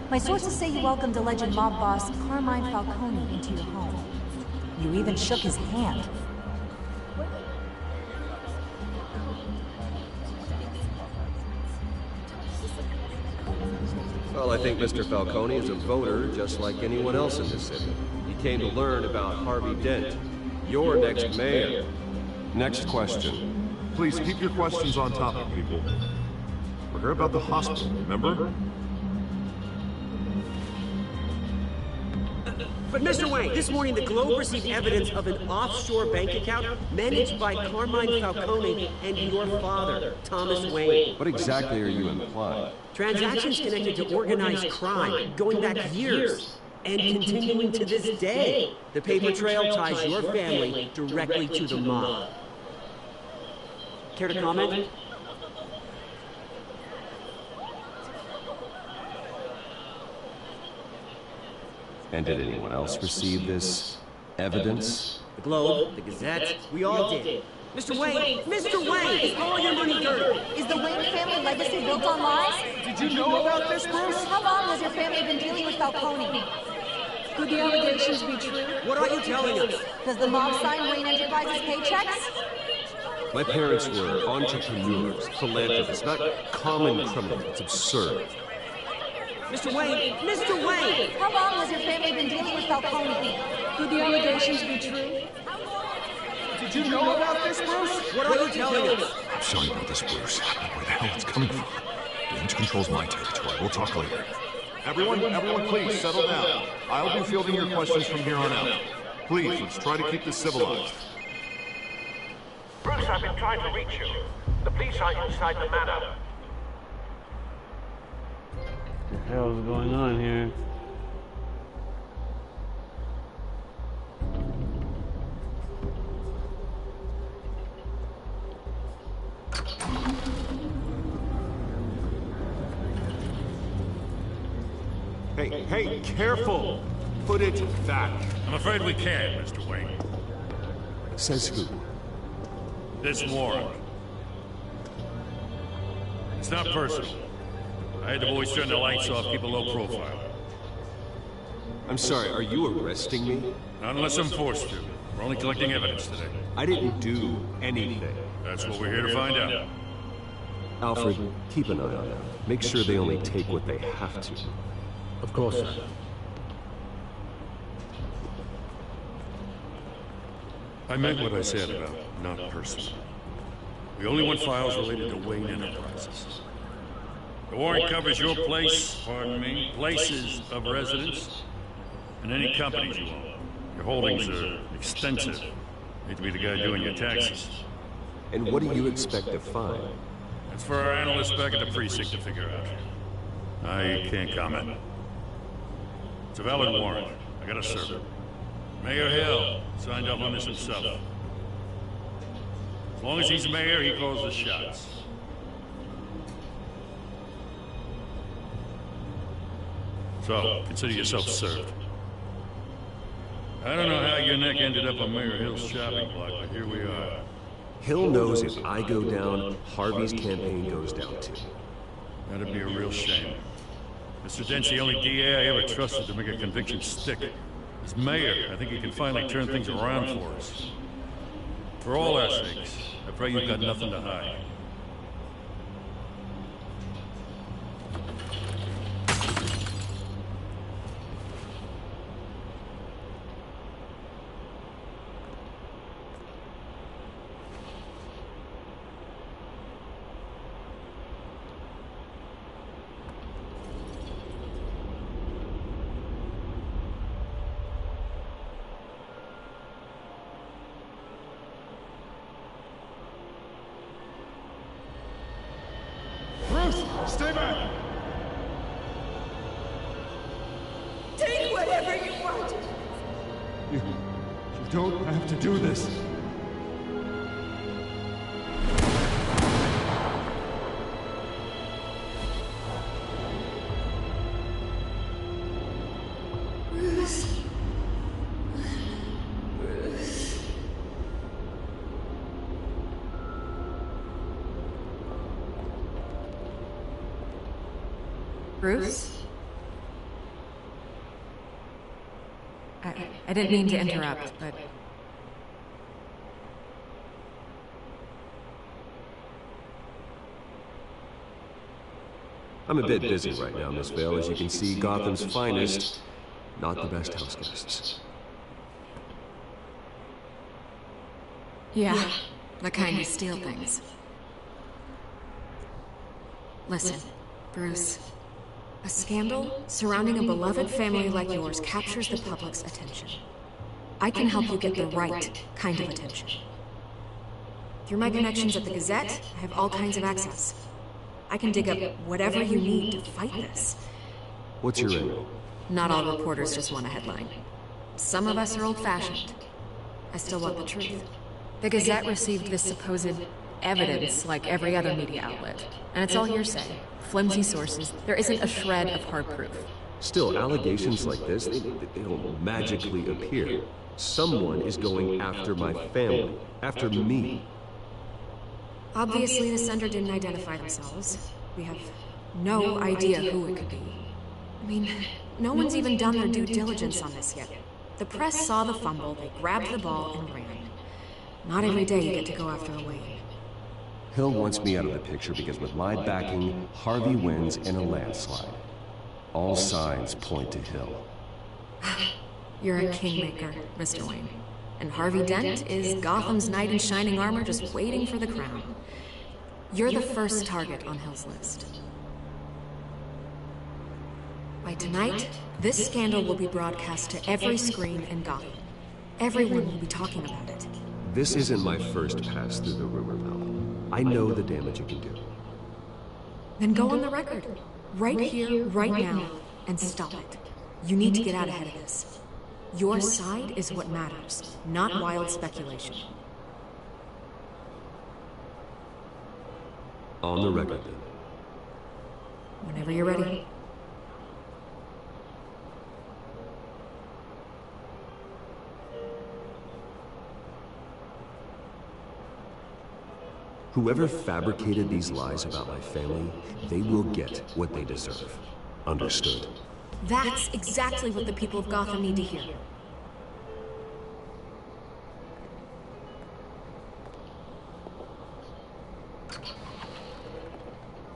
My sources say you welcomed alleged mob boss Carmine Falcone into your home. You even shook his hand. Well, I think Mr. Falcone is a voter just like anyone else in this city. He came to learn about Harvey Dent, your next mayor. Next question. Please keep your questions on topic, people. We're here about the hospital, remember? But Mr. Wayne, this morning the Globe received evidence of an offshore bank account managed by Carmine Falcone and your father, Thomas Wayne. What exactly are you implying? Transactions connected to organized crime, going back years, and continuing to this day. The paper trail ties your family directly to the mob. Care to comment? And did anyone else receive this evidence? The Globe, the Gazette, we all did. Mr. Wayne! Mr. Wayne! Is all your money dirty? Is the Wayne family legacy built on lies? Did you know about this, Bruce? How long has your family been dealing with Falcone? Could the allegations be true? What are you telling us? Does the mob sign Wayne Enterprises paychecks? My parents were entrepreneurs, philanthropists, not common criminals. It's absurd. Mr. Wayne! Mr. Wayne! How long has your family been dealing with Falcone? Could the allegations be true? Did you know about this, Bruce? What are you telling us? I'm sorry about this, Bruce. I don't know where the hell it's coming from. Damage control's my territory. We'll talk later. Everyone, please settle down. I'll be fielding your questions from here on out. Please, let's try to keep this civilized. Bruce, I've been trying to reach you. The police are inside the manor. What the hell is going on here? Hey, careful! Put it back. I'm afraid we can't, Mr. Wayne. Says who? This warrant. It's not personal. I had the boys turn the lights off, keep a low profile. I'm sorry, are you arresting me? Not unless I'm forced to. We're only collecting evidence today. I didn't do anything. That's what we're here to find out. Alfred, keep an eye on them. Make sure they only take what they have to. Of course, sir. I meant what I said about not personal. We only want files related to Wayne Enterprises. The warrant covers your place, pardon me, places of residence, and any companies you own. Your holdings are extensive. Need to be the guy doing your taxes. And what do you expect to find? It's for our analysts back at the precinct to figure out. I can't comment. It's a valid warrant. I gotta serve it. Mayor Hill signed up on this himself. As long as he's mayor, he calls the shots. So, consider yourself served. I don't know how your neck ended up on Mayor Hill's shopping block, but here we are. Hill knows if I go down, Harvey's campaign goes down too. That'd be a real shame. Mr. Dent's the only DA I ever trusted to make a conviction stick. As mayor, I think he can finally turn things around for us. For all our sakes, I pray you've got nothing to hide. Stay back! Take whatever you want! You don't have to do this. Bruce. Bruce? I didn't mean to interrupt, but... I'm a bit busy right now, Miss Vale. As you can see, Gotham's finest, not the best house guests. Yeah, the kind who steal things. Listen, Bruce. A scandal surrounding a beloved family like yours captures the public's attention. I can help you get the right kind of attention. Through my connections at the Gazette, I have all kinds of access. I can dig up whatever you need to fight this. What's your aim? Not all reporters just want a headline. Some of us are old-fashioned. I still want the truth. The Gazette received this supposed evidence like every other media outlet, and it's all hearsay. Flimsy sources. There isn't a shred of hard proof. Still, allegations like this, they don't magically appear. Someone is going after my family, after me. Obviously, the sender didn't identify themselves. We have no idea who it could be. I mean, no one's even done their due diligence on this yet. The press saw the fumble, they grabbed the ball and ran. Not every day you get to go after a Wayne. Hill wants me out of the picture because with my backing, Harvey wins in a landslide. All signs point to Hill. You're a kingmaker, Mr. Wayne. And Harvey Dent is Gotham's knight in shining armor just waiting for the crown. You're the first target on Hill's list. By tonight, this scandal will be broadcast to every screen in Gotham. Everyone will be talking about it. This isn't my first pass through the rumor mill. I know the damage it can do. Then go on the record. Right here, right now, and stop it. You need to get out ahead of this. Your side is what matters, not wild speculation. On the record, then. Whenever you're ready. Whoever fabricated these lies about my family, they will get what they deserve. Understood? That's exactly what the people of Gotham need to hear.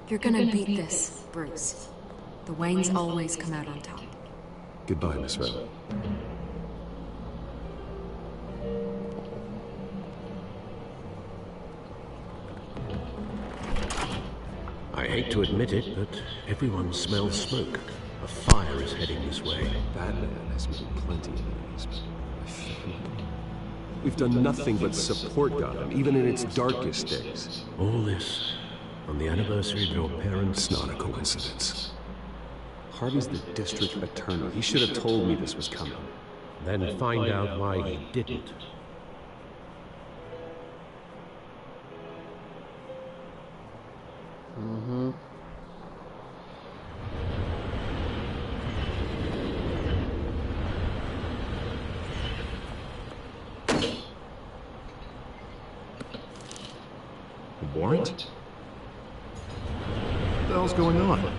You're gonna beat this, Bruce. The Waynes always come out on top. Goodbye, Miss Vale. I hate to admit it, but everyone smells smoke. A fire is heading this way. Batman has made plenty of enemies, but my family... We've done nothing but support Gotham, even in its darkest days. All this on the anniversary of your parents' It's not a coincidence. Harvey's the district attorney. He should have told me this was coming. Then find out why he didn't. Mm-hmm. A warrant? What the hell's going on?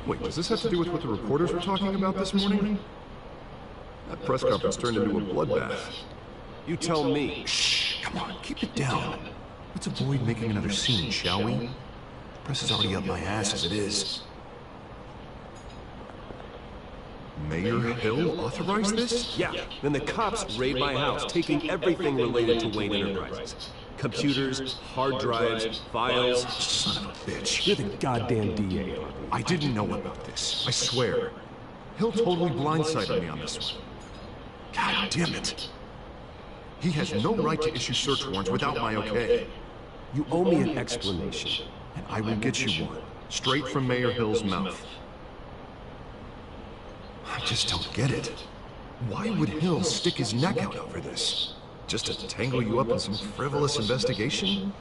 Wait, does this have to do with what the reporters were talking about this morning? That press conference turned into a bloodbath. You tell me. Shh! Come on, keep it down. Let's avoid making another scene, shall we? The press is already up my ass as it is. Mayor Hill authorized this? Yeah, then the cops raid my house, taking everything related to Wayne Enterprises. Computers, hard drives, files. Son of a bitch. You're the goddamn DA. I didn't know about this, I swear. Hill totally blindsided me on this one. God damn it. He has no right to issue search warrants without my okay. You owe me an explanation. And I will get you one, straight from Mayor Hill's mouth. I just don't get it. Why would Hill stick his neck out over this? Just to tangle you up in some frivolous investigation?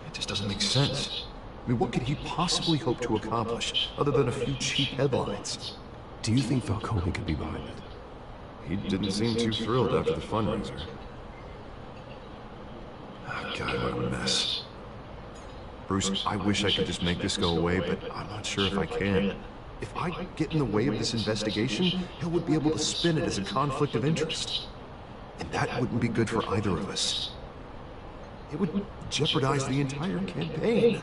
It just doesn't make sense. I mean, what could he possibly hope to accomplish, other than a few cheap headlines? Do you think Falcone could be behind it? He didn't seem too thrilled after the fundraiser. Oh, God, what a mess. Bruce, I wish I could just make this go away, but I'm not sure if I can. If I get in the way of this investigation, Hill would be able to spin it as a conflict of interest. And that wouldn't be good for either of us. It would jeopardize the entire campaign.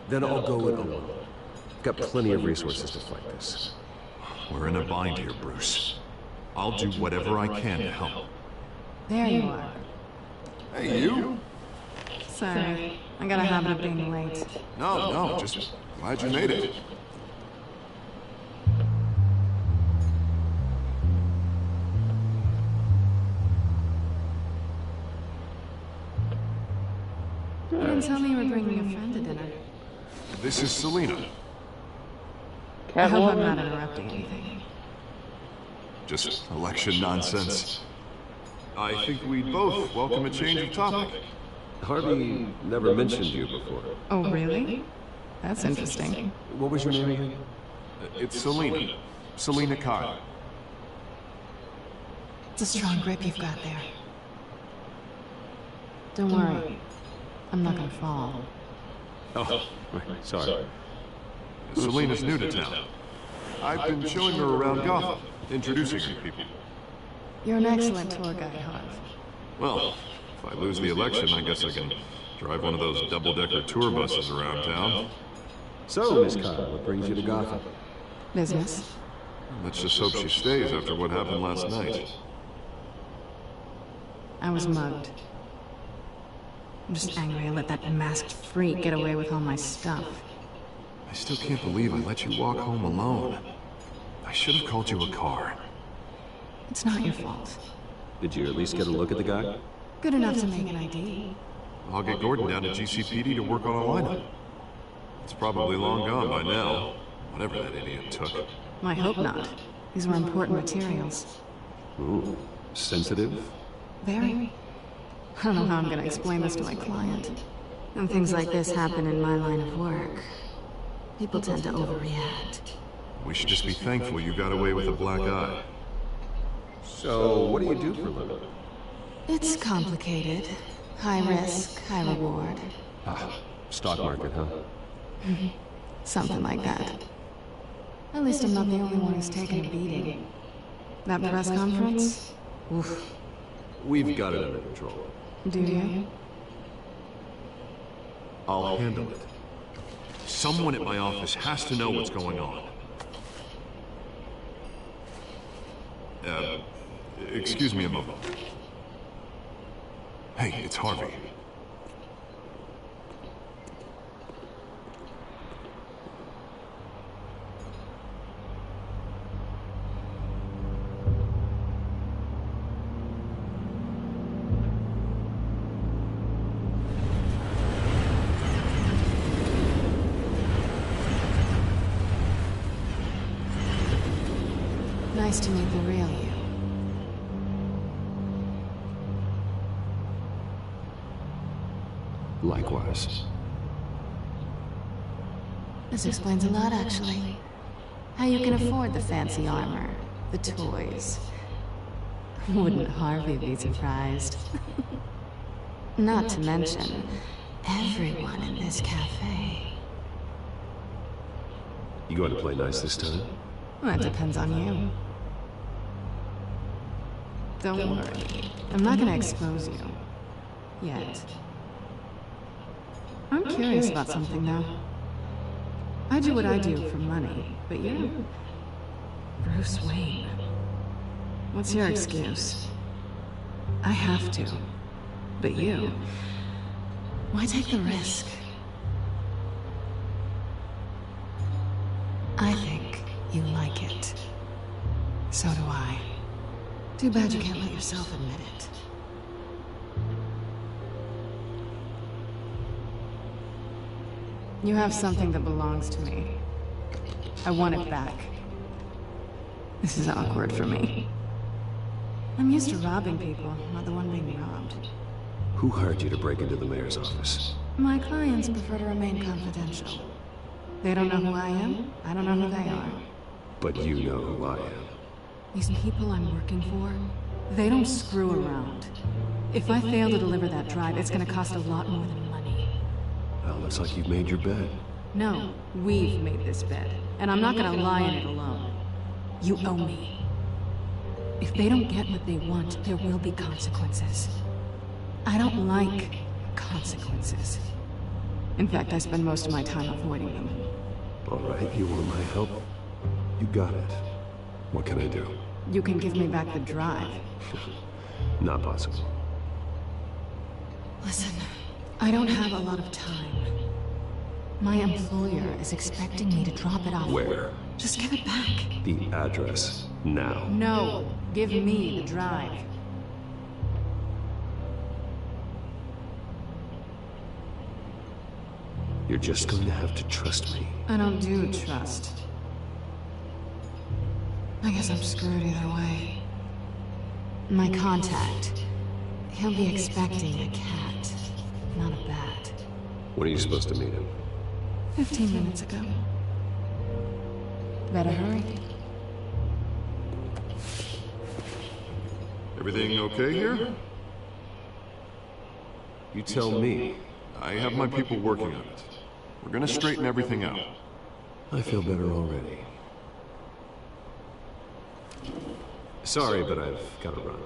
Then I'll go it alone. I've got plenty of resources to fight this. We're in a bind here, Bruce. I'll do whatever I can to help. There you are. Hey, you? Sorry, I got a habit of being late. No, just glad you made it. You didn't tell me you were bringing a friend to dinner. This is Selena. I hope I'm not interrupting anything. Just election nonsense. I think we'd both welcome a change of topic. Harvey never mentioned you before. Oh, really? That's interesting. What was your name again? It's Selena. Selena Kyle. It's a strong grip you've got there. Don't worry. I'm not gonna fall. Oh, sorry. Selena's new to town. I've been showing her around Gotham, introducing her to people. You're an excellent tour guide, Harv. Well, if I lose the election, I guess I can drive one of those double-decker tour buses around town. So, Miss Kyle, what brings you to Gotham? Business. Let's just hope she stays after what happened last night. I was mugged. I'm just angry I let that masked freak get away with all my stuff. I still can't believe I let you walk home alone. I should have called you a car. It's not your fault. Did you at least get a look at the guy? Good enough to make an ID. I'll get Gordon down to GCPD to work on a lineup. It's probably long gone by now, whatever that idiot took. I hope not. These were important materials. Ooh, sensitive? Very. I don't know how I'm gonna explain this to my client. When things like this happen in my line of work, people tend to overreact. We should just be thankful you got away with a black eye. So, what do you do for a living? It's complicated. High risk, high reward. Ah, stock market, huh? Something like that. At least I'm not the only one who's taken a beating. That press conference? Oof. We've got it under control. Do you? I'll handle it. Someone at my office has to know what's going on. Excuse me a moment. Hey, it's Harvey. Nice to meet the real you. Likewise. This explains a lot, actually. How you can afford the fancy armor, the toys. Wouldn't Harvey be surprised? Not to mention, everyone in this cafe. You going to play nice this time? Well, that depends on you. Don't worry. I'm not gonna expose you. Yet. I'm curious about something, though. I do what I do for money, but you're Bruce Wayne. What's your excuse? I have to. But you... why take the risk? I think you like it. So do I. Too bad you can't let yourself admit it. You have something that belongs to me. I want it back. This is awkward for me. I'm used to robbing people, not the one being robbed. Who hired you to break into the mayor's office? My clients prefer to remain confidential. They don't know who I am, I don't know who they are. But you know who I am. These people I'm working for, they don't screw around. If I fail to deliver that drive, it's gonna cost a lot more than money. Well, looks like you've made your bed. No, we've made this bed, and I'm not gonna lie in it alone. You owe me. If they don't get what they want, there will be consequences. I don't like consequences. In fact, I spend most of my time avoiding them. All right, you want my help? You got it. What can I do? You can give me back the drive. Not possible. Listen, I don't have a lot of time. My employer is expecting me to drop it off. Where? Just give it back. The address, now. No, give me the drive. You're just going to have to trust me. I don't do trust. I guess I'm screwed either way. My contact, he'll be expecting a cat, not a bat. When are you supposed to meet him? 15 minutes ago. Better hurry. Everything okay here? You tell me. I have my people working on it. We're gonna straighten everything out. I feel better already. Sorry, but I've got to run.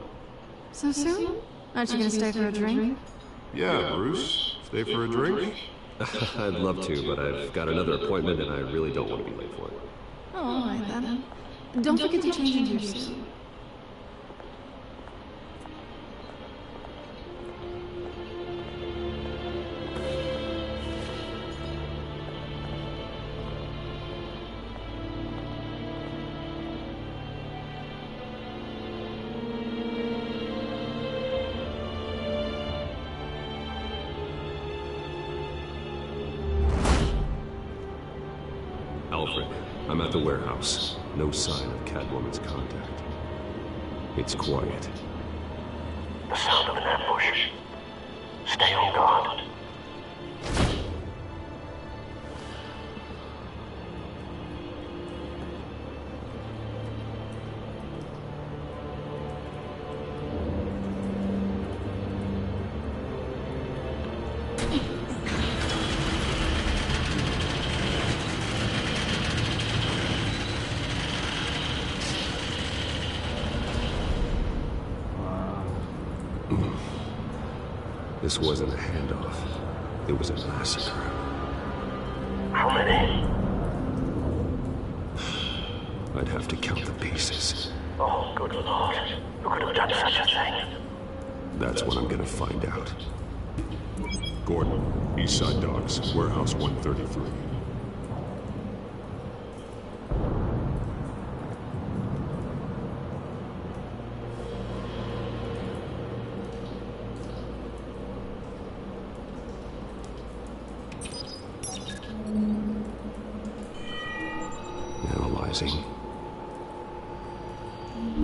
So soon? Aren't you gonna stay for a drink? Yeah, Bruce. Stay for a drink? I'd love to, but I've got another appointment and I really don't want to be late for it. Oh, all right then. Don't forget to change into your suit. Alfred, I'm at the warehouse. No sign of Catwoman's contact. It's quiet. The sound of an ambush. Stay on guard. This wasn't a handoff. It was a massacre. How many? I'd have to count the pieces. Oh, good lord. Who could have done such a thing? That's what I'm gonna find out. Gordon, Eastside Docks, Warehouse 133. Analyzing.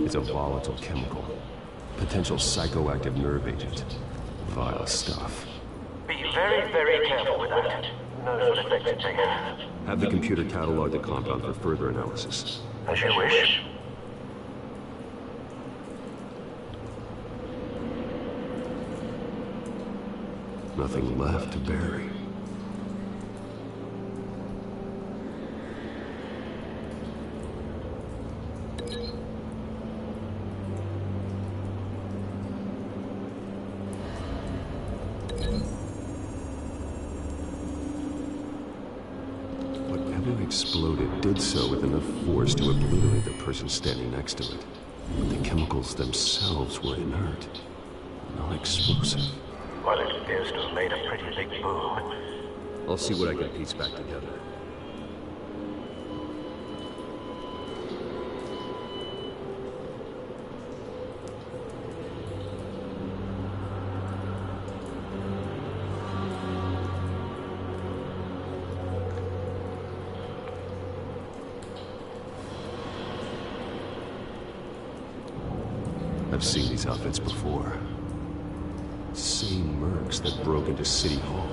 It's a volatile chemical. Potential psychoactive nerve agent. Vile stuff. Be very, very careful with that. Who knows what effects it may have. Have the computer catalog the compound for further analysis. As you wish. Nothing left to bury. exploded did so with enough force to obliterate the person standing next to it. But the chemicals themselves were inert, non-explosive. Well, it appears to have made a pretty big boom. I'll see what I can piece back together. I've seen these outfits before. Same mercs that broke into City Hall.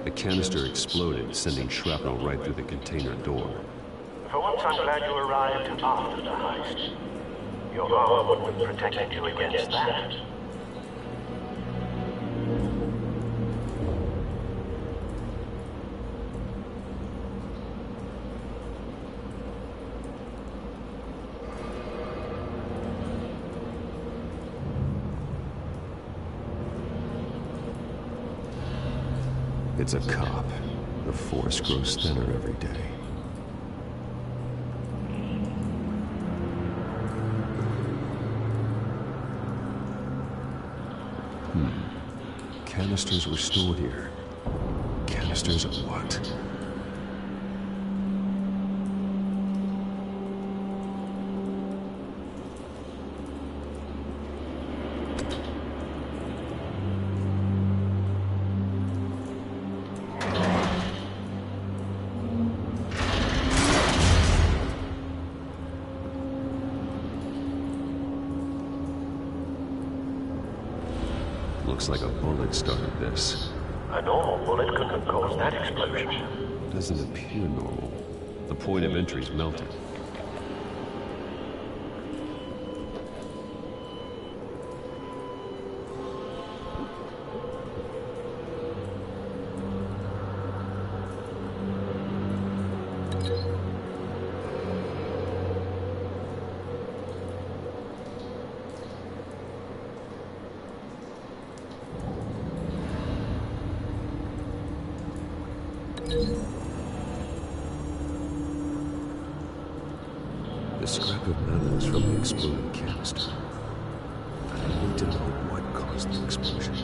The canister exploded, sending shrapnel right through the container door. For once, I'm glad you arrived after the heist. Your armor would have protected you against that. It's a cop. The force grows thinner every day. Canisters were stored here. Canisters of what? Looks like a bullet started this. A normal bullet couldn't have caused that explosion. Doesn't appear normal. The point of entry's melted. The scrap of metal is from the exploded canister. I need to know what caused the explosion.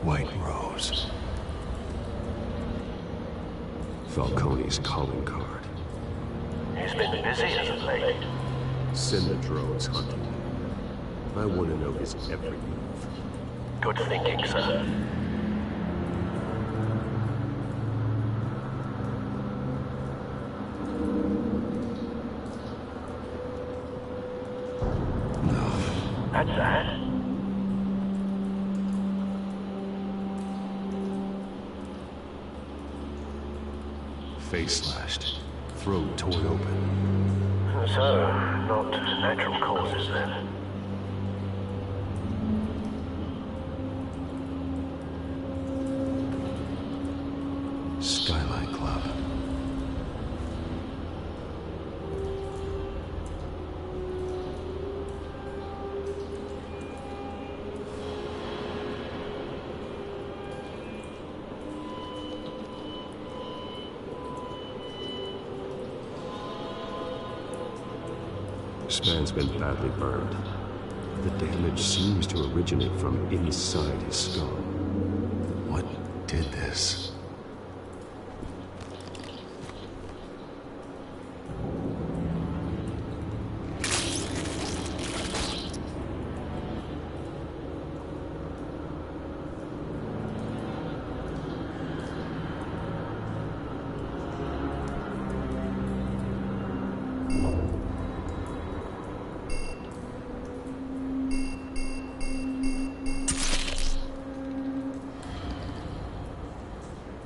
White Rose. Falcone's calling card. He's been busy as of late. Send the drones hunting. I want to know his every move. Good thinking, sir. That's that. Face slashed, throat torn open. So, not natural causes then. Skylight Club. This man's been badly burned. The damage seems to originate from inside his skull. What did this?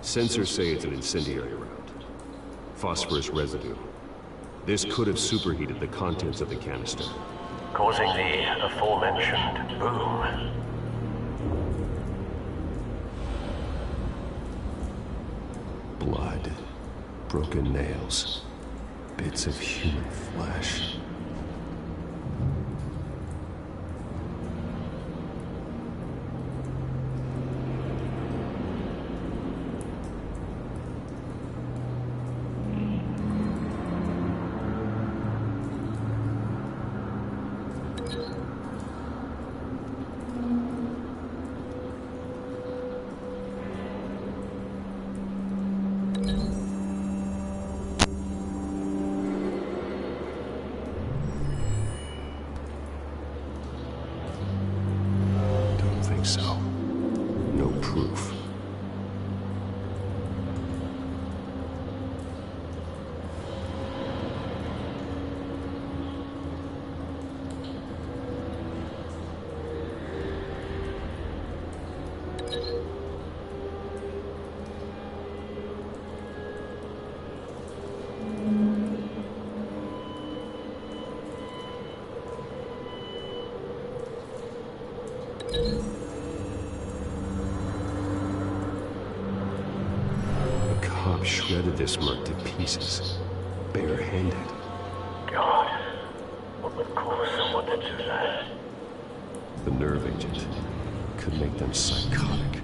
Sensors say it's an incendiary round. Phosphorus residue. This could have superheated the contents of the canister, causing the aforementioned boom. Blood, broken nails, bits of human flesh. So, no proof. Shredded this merc to pieces, barehanded. God, what would cause someone to do that? The nerve agent could make them psychotic.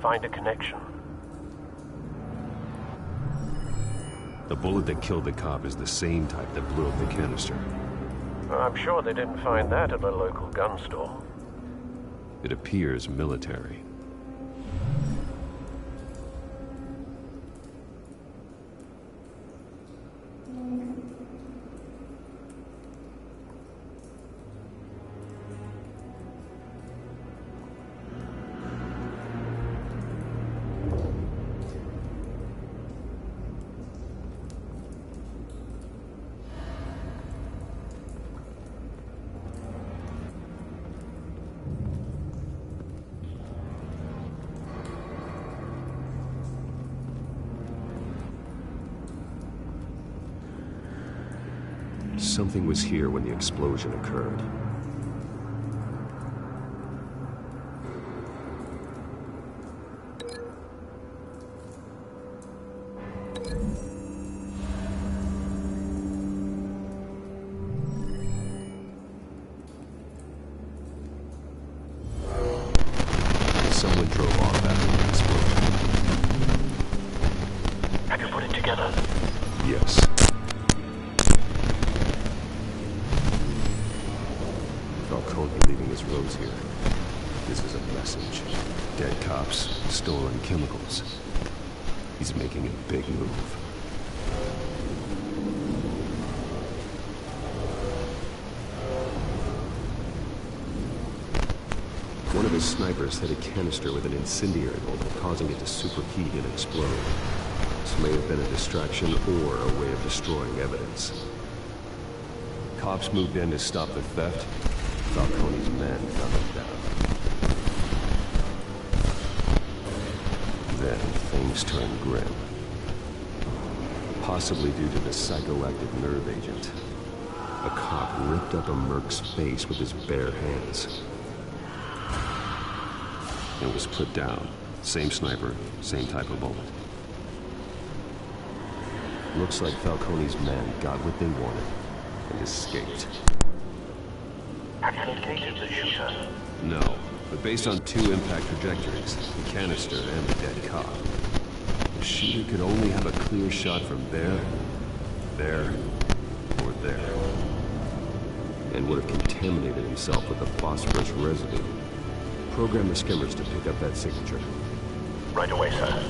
Find a connection. The bullet that killed the cop is the same type that blew up the canister. I'm sure they didn't find that at a local gun store. It appears military. Something was here when the explosion occurred. together? Yes. Falcone leaving his rose here. This is a message. Dead cops, stolen chemicals. He's making a big move. One of his snipers hit a canister with an incendiary bolt, causing it to superheat and explode. This may have been a distraction or a way of destroying evidence. Cops moved in to stop the theft. Falcone's men gunned them down. Then things turned grim. Possibly due to the psychoactive nerve agent. A cop ripped up a merc's face with his bare hands. It was put down. Same sniper, same type of bullet. Looks like Falcone's men got what they wanted and escaped. Have you located the shooter? No, but based on two impact trajectories, the canister and the dead cop, the shooter could only have a clear shot from there, or there, and would have contaminated himself with the phosphorus residue. Program the skimmers to pick up that signature. Right away, sir.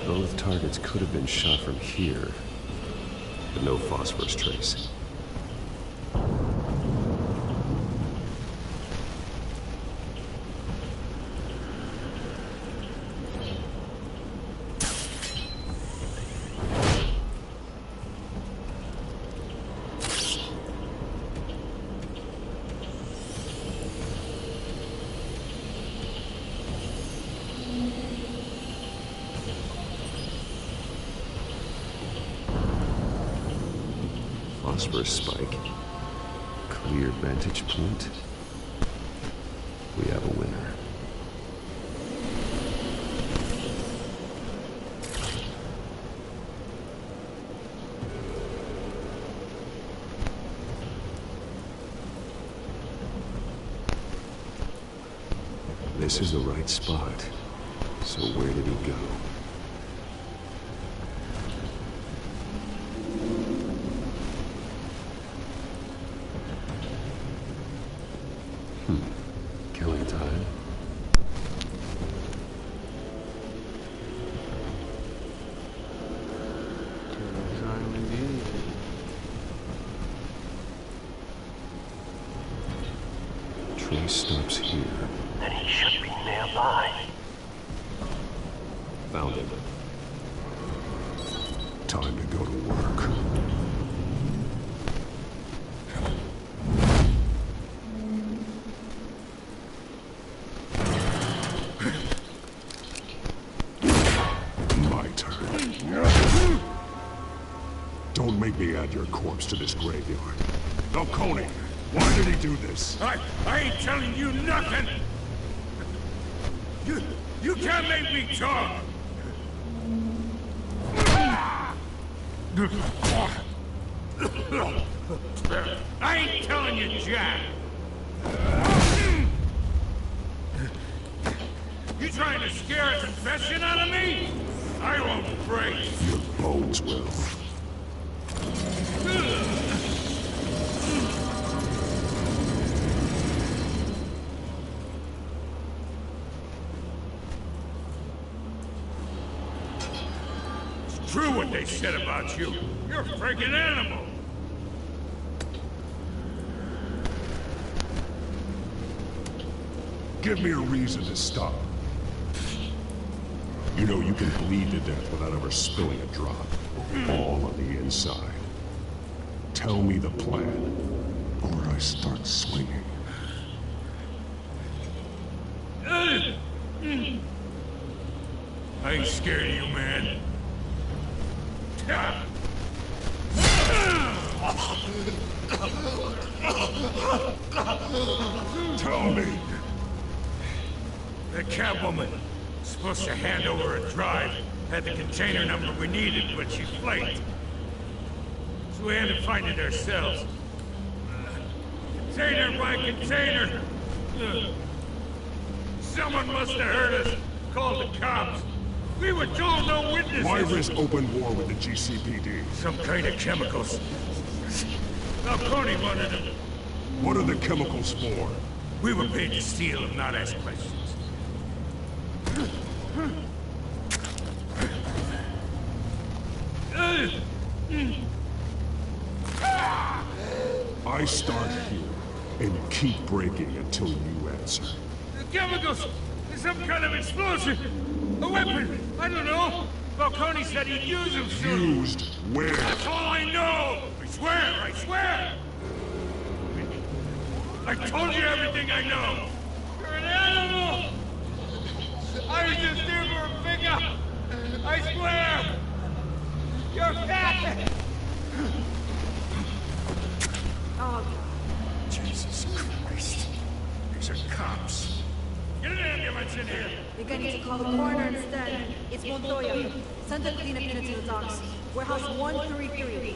Both targets could have been shot from here, but no phosphorus trace. Phosphorus spike. Clear vantage point. We have a winner. This is the right spot. So where did he go? Killing time. Killing time indeed. Trace stops here. Then he should be nearby. Found him. Time to go to work. Don't make me add your corpse to this graveyard. Falcone, why did he do this? I ain't telling you nothing! You can't make me talk! I ain't telling you, Jack! You trying to scare a confession out of me? I won't break! Your bones will. It's true what they said about you. You're a freaking animal! Give me a reason to stop. You know you can bleed to death without ever spilling a drop. All on the inside. Tell me the plan, or I start swinging. I ain't scared of you, man. Tell me. The cabwoman, supposed to hand over a drive, had the container number we needed, but she flaked. So we had to find it ourselves. Container by container. Someone must have heard us, called the cops. We were told no witnesses. Why risk open war with the GCPD? Some kind of chemicals. Falcone wanted them. What are the chemicals for? We were paid to steal and not ask questions. I start here and keep breaking until you answer. The chemicals! There's some kind of explosion! A weapon! I don't know! Falcone said he'd use them soon! Used where? That's all I know! I swear! I swear! I told you everything I know! You're an animal! I was just here for a pickup! I swear! You're fat! Oh, Jesus Christ. These are cops. Get an ambulance in here! You're gonna need to call the coroner instead. It's Montoya. Send the cleanup unit to the docks. Warehouse 133.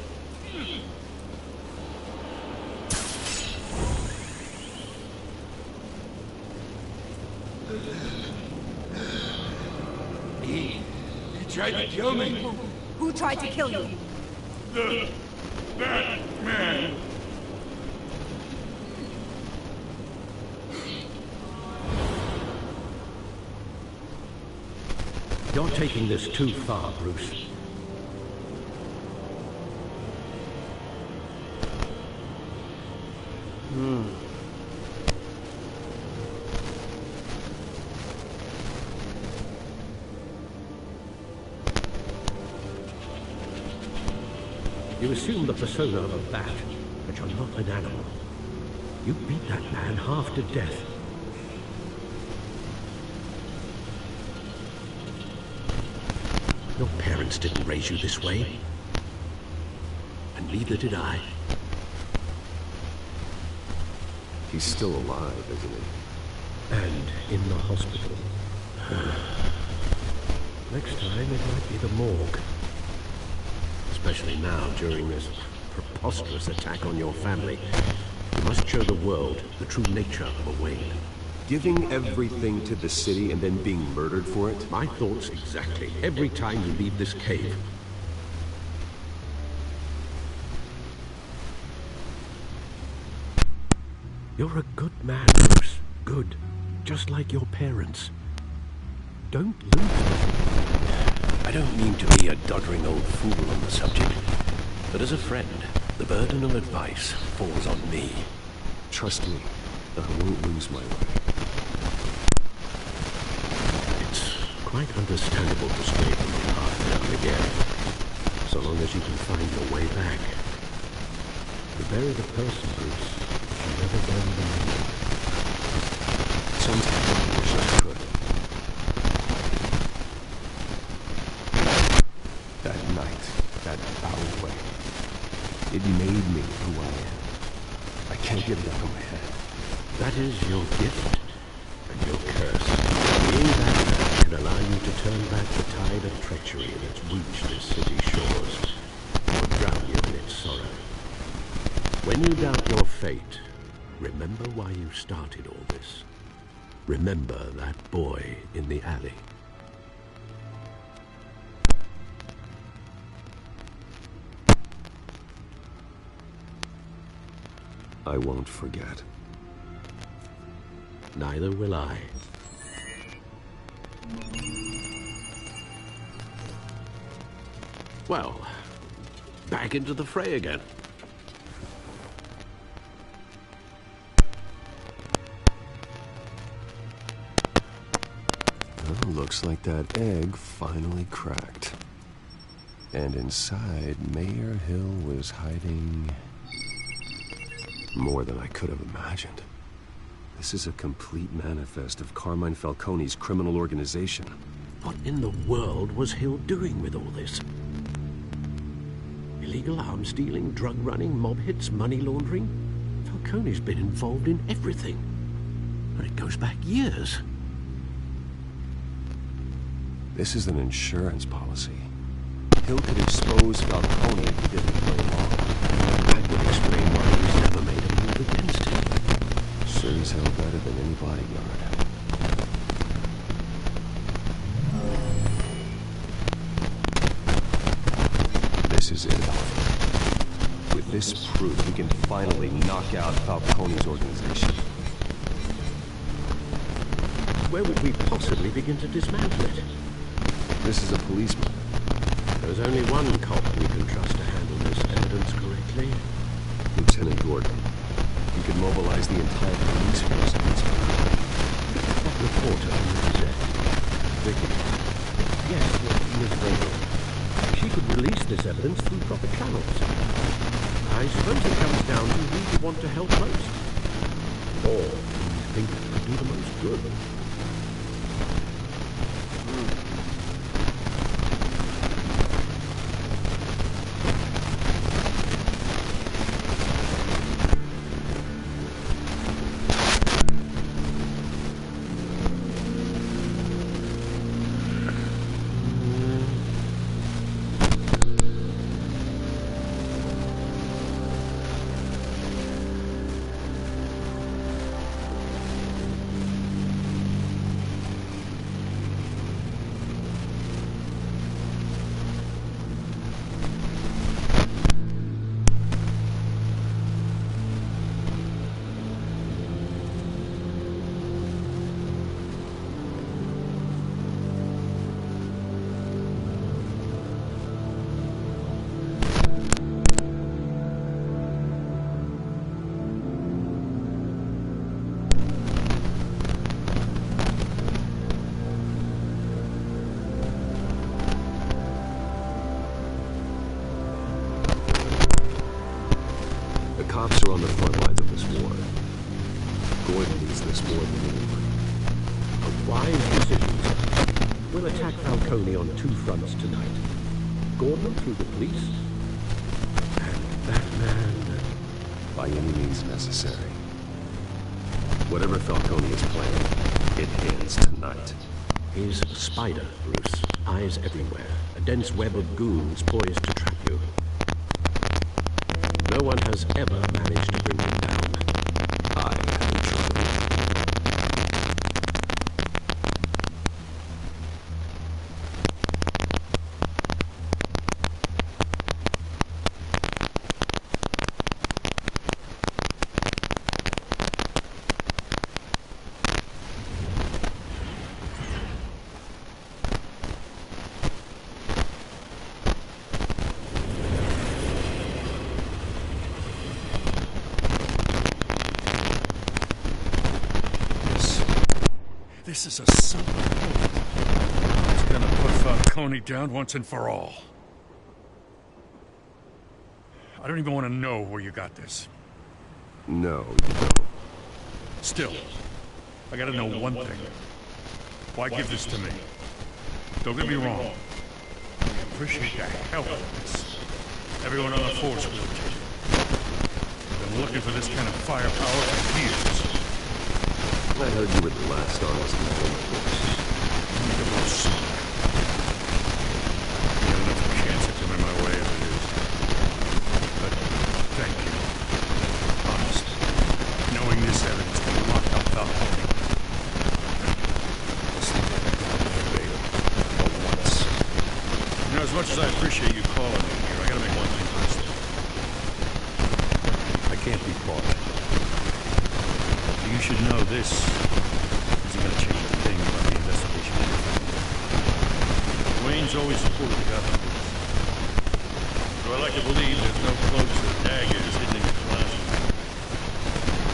He tried to kill me. Who tried to kill you? That man. You're taking this too far, Bruce. You assume the persona of a bat, but you're not an animal. You beat that man half to death. Your parents didn't raise you this way. And neither did I. He's still alive, isn't he? And in the hospital. Next time it might be the morgue. Especially now, during this preposterous attack on your family. You must show the world the true nature of a Wayne. Giving everything to the city and then being murdered for it? My thoughts exactly. Every time you leave this cave. You're a good man, Bruce. Good. Just like your parents. Don't lose it. I don't mean to be a doddering old fool on the subject, but as a friend, the burden of advice falls on me. Trust me, I won't lose my way. It's quite understandable to stray from the path now and again, so long as you can find your way back. To bury the person, Bruce, you never bury the man. Sometimes I wish I could. That night, that alleyway, it made me who I am. I can't get it out of my head. That is your gift and your curse. Being that man can allow you to turn back the tide of treachery that's reached this city's shores, or drown you in its sorrow. When you doubt your fate, remember why you started all this. Remember that boy in the alley. I won't forget. Neither will I. Well, back into the fray again. Well, looks like that egg finally cracked. And inside, Mayor Hill was hiding more than I could have imagined. This is a complete manifest of Carmine Falcone's criminal organization. What in the world was Hill doing with all this? Illegal arms dealing, drug running, mob hits, money laundering? Falcone's been involved in everything. And it goes back years. This is an insurance policy. Hill could expose Falcone if he didn't play along. That would explain why he's never made a move against him. Sure as hell better than any bodyguard. This is it, Alpha. With this proof, we can finally knock out Falcone's organization. Where would we possibly begin to dismantle it? This is a policeman. There's only one cop we can trust to handle this evidence correctly. Lieutenant Gordon. You could mobilize the entire police force against him. That reporter on the Gazette. Vicky. Yes, Miss Vogel. She could release this evidence through proper channels. I suppose it comes down to who you want to help most. Or who you think could do the most good. Cops are on the front lines of this war. Gordon needs this more than anyone. A wise decision, sir. We'll attack Falcone on two fronts tonight. Gordon through the police, and Batman... by any means necessary. Whatever Falcone is planning, it ends tonight. He's a spider, Bruce. Eyes everywhere. A dense web of goons poised to trap you. No one has ever managed to bring him down. I haven't tried. This is a son of a... He's gonna put Falcone down once and for all. I don't even want to know where you got this. No, you don't. Still, I gotta know one thing. Why give this to me? Don't get me wrong. I appreciate the hell out of this. Everyone on the force will take it. I've been looking for this kind of firepower for years. I heard you were the last honest man on the force. The most. Got enough cancer coming my way as it is. But thank you. Honest. Knowing this evidence can lock up Falcone. For once. You know, as much as I appreciate you calling me here, I gotta make one thing clear. I can't be bought. You should know this isn't going to change a thing about the investigation of your family. Wayne's always supported the government. So I like to believe there's no cloaks or daggers hidden in your closet.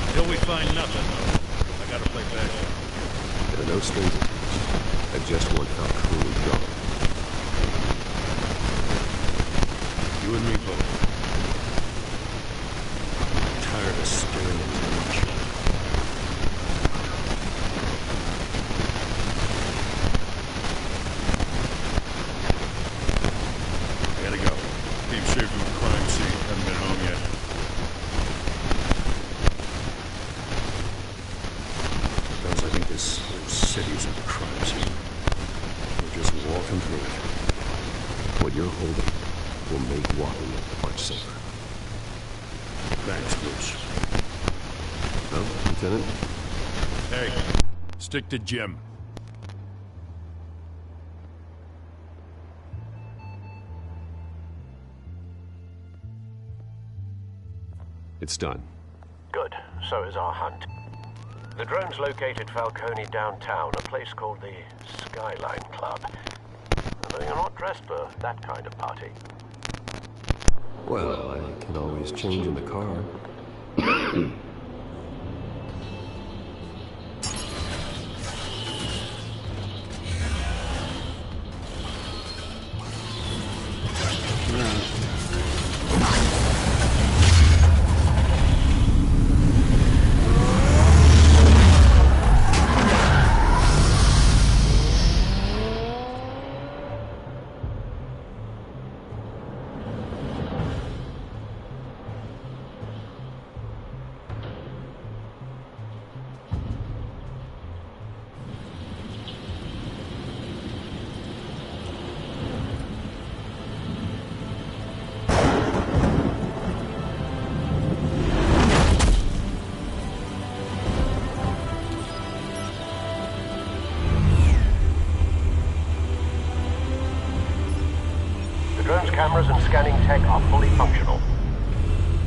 Until we find nothing, though, I gotta play back. There are no strings attached. I just want Falcone gone. You and me both. I'm tired of staring into the future. complete. What you're holding will make walking much safer. Thanks, Bruce. Oh, Lieutenant? Hey, stick to Jim. It's done. Good. So is our hunt. The drone's located Falcone downtown, a place called the Skyline Club. Though you're not dressed for that kind of party. Well, I can always change in the car. Drone's cameras and scanning tech are fully functional.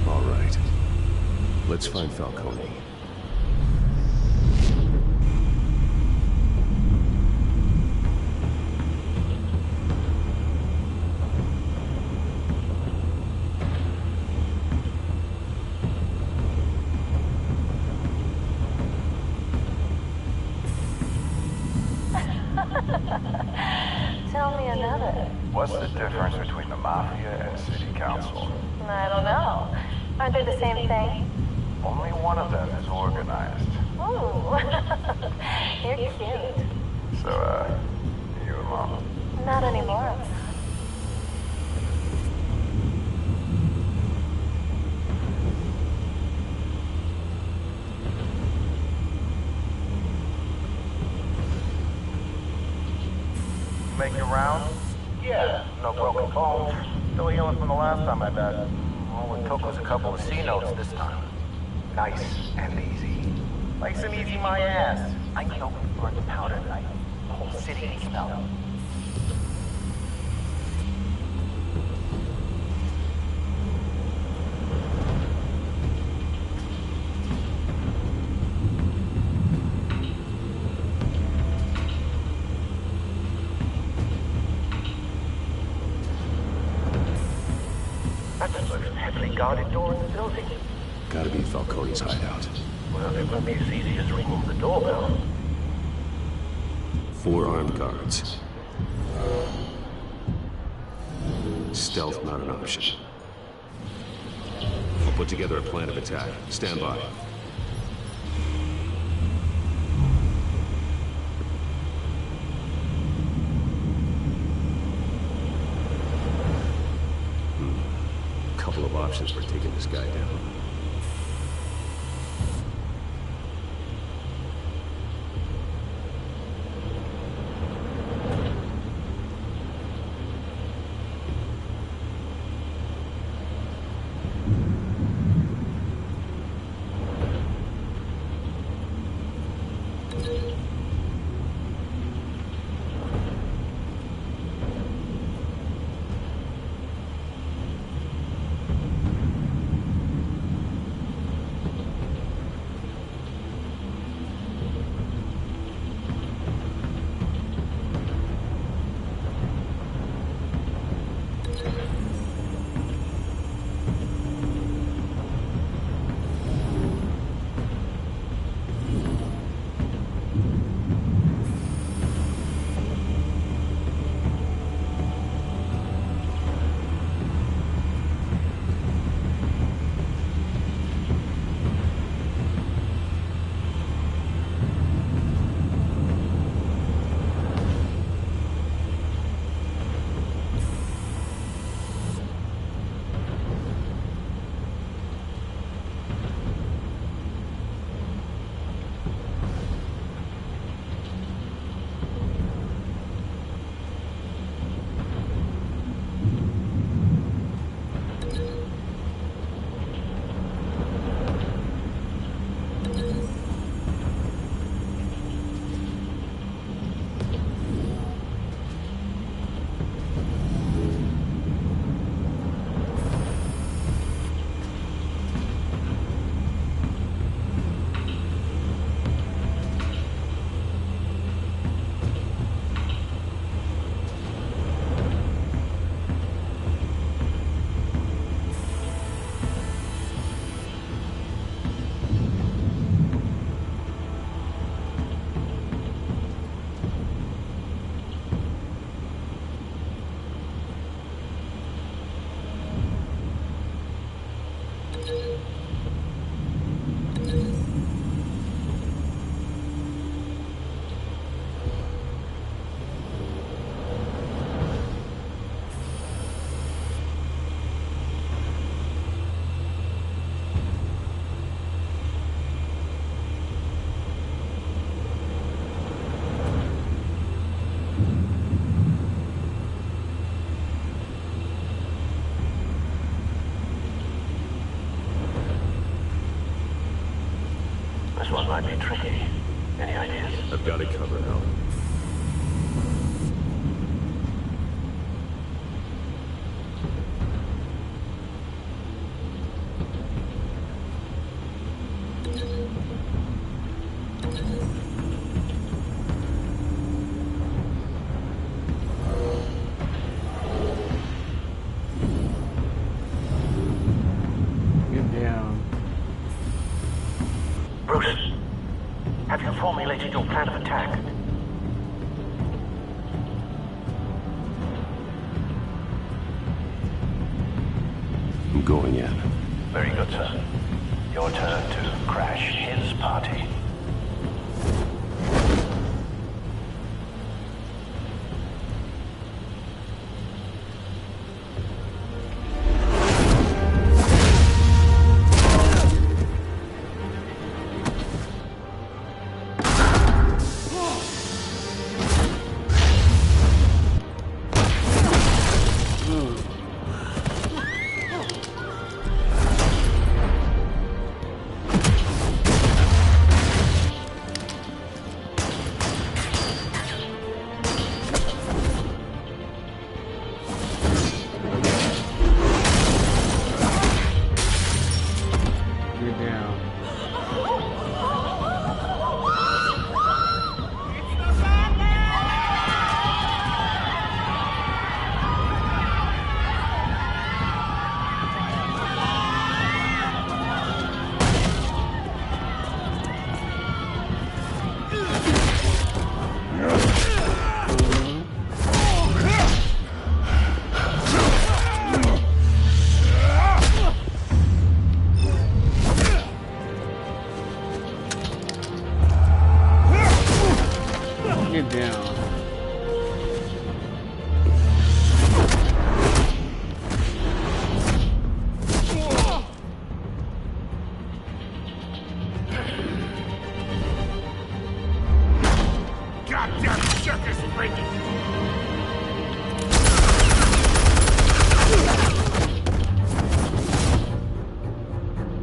All right. Let's find Falcone. Tell me another. What's the difference between the Mafia and City Council? I don't know. Aren't they the same thing? Only one of them is organized. Ooh. You're cute. So, you and Mom? Not anymore. Make your round? Yeah, no broken bones. Still healing from the last time I bet. All it took was a couple of C notes this time. Nice and easy. Nice and easy my ass. I need open for the powder tonight. The whole city can smell. That's the most heavily guarded door in the building. Gotta be Falcone's hideout. Well, it won't be as easy as ringing the doorbell. 4 armed guards. Stealth not an option. I'll put together a plan of attack. Stand by. Couple of options for taking this guy down. This one might be tricky. Any ideas? I've got it covered, Al. Bruce, have you formulated your plan of attack? I'm going in. Very good, sir. Your turn to crash his party.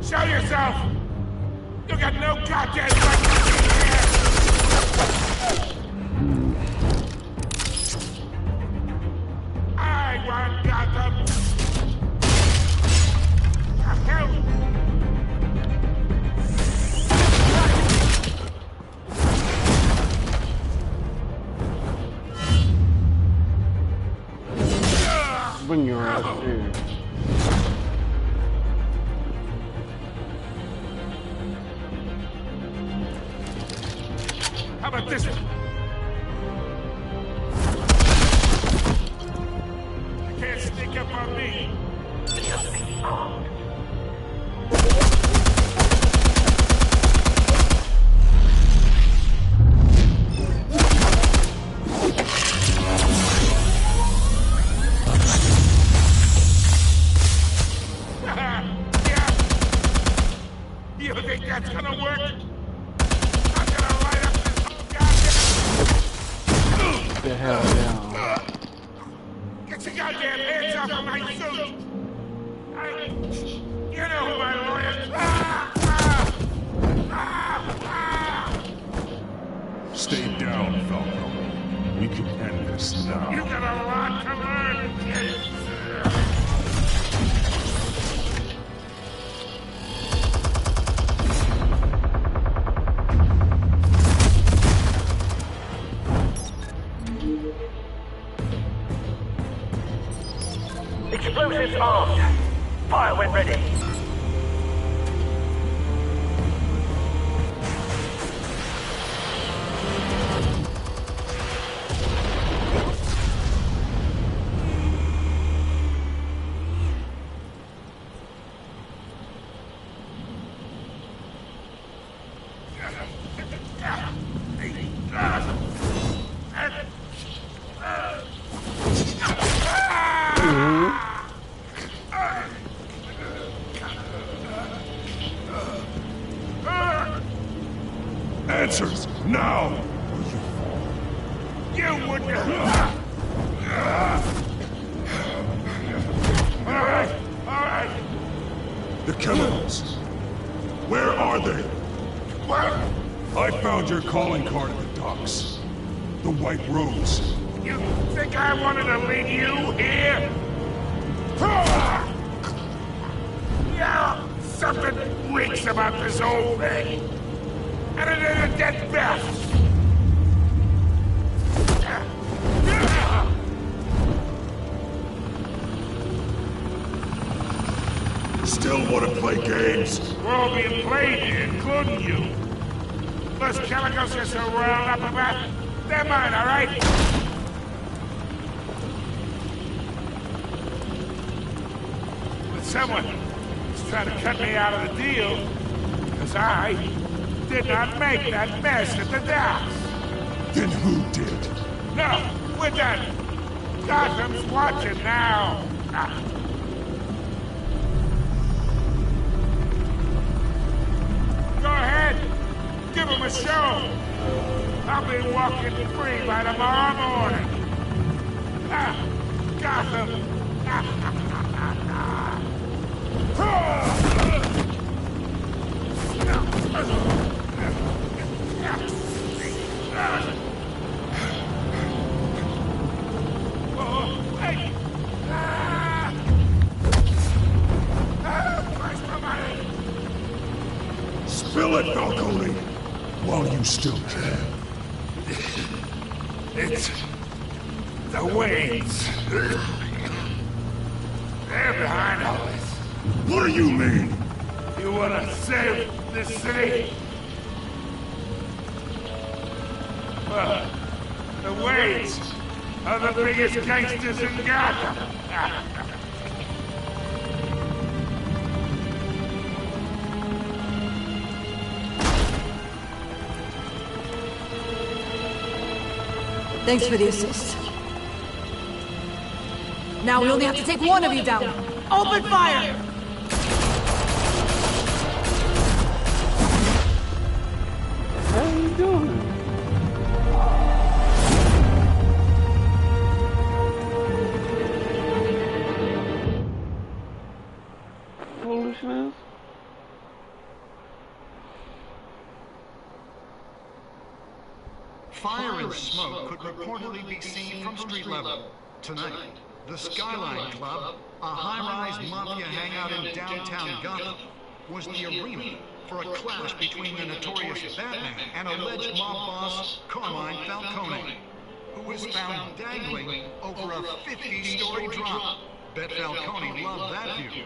Show yourself! You got no goddamn right to be here! I want Gotham! The hell? Bring your ass here. How about this one? You can't sneak up on me. Just be armed. Yeah. You think that's gonna work? I'm gonna light up this whole goddamn... The hell down. Get your goddamn hands off of my suit! You know who my lawyer is. Stay down, Falcon. We can end this now. You got a lot to learn, kid. Explosives armed. Fire when ready. Answers, now! You wouldn't. All right, all right. The chemicals. Where are they? I found your calling card at the docks. The White Rose. You think I wanted to leave you here? Yeah, something reeks about this whole thing. And it is a dead best. Still want to play games? We're all being played here, including you. Those chemicals you're so riled up about, they're mine, all right? But someone is trying to cut me out of the deal, because I did not make that mess at the docks. Then who did? No, we're done. Gotham's watching now. Go ahead. Give him a show. I'll be walking free by tomorrow morning. Gotham. Spill it, Falcone, while you still can. It's the Waynes. They're behind all this. What do you mean? You want to save this city? Well, the Waynes are the biggest gangsters in Gotham. Thanks for the assist. Now we only have to take one of you down. Open fire! How are you doing? Foolishness. Fire and smoke could reportedly be seen from street level. Tonight, the Skyline Club, a high-rise mafia hangout in downtown Gotham, was the arena for a clash between the notorious Batman and alleged mob boss Carmine Falcone, who was found dangling over a 50-story drop. Bet Falcone loved that view.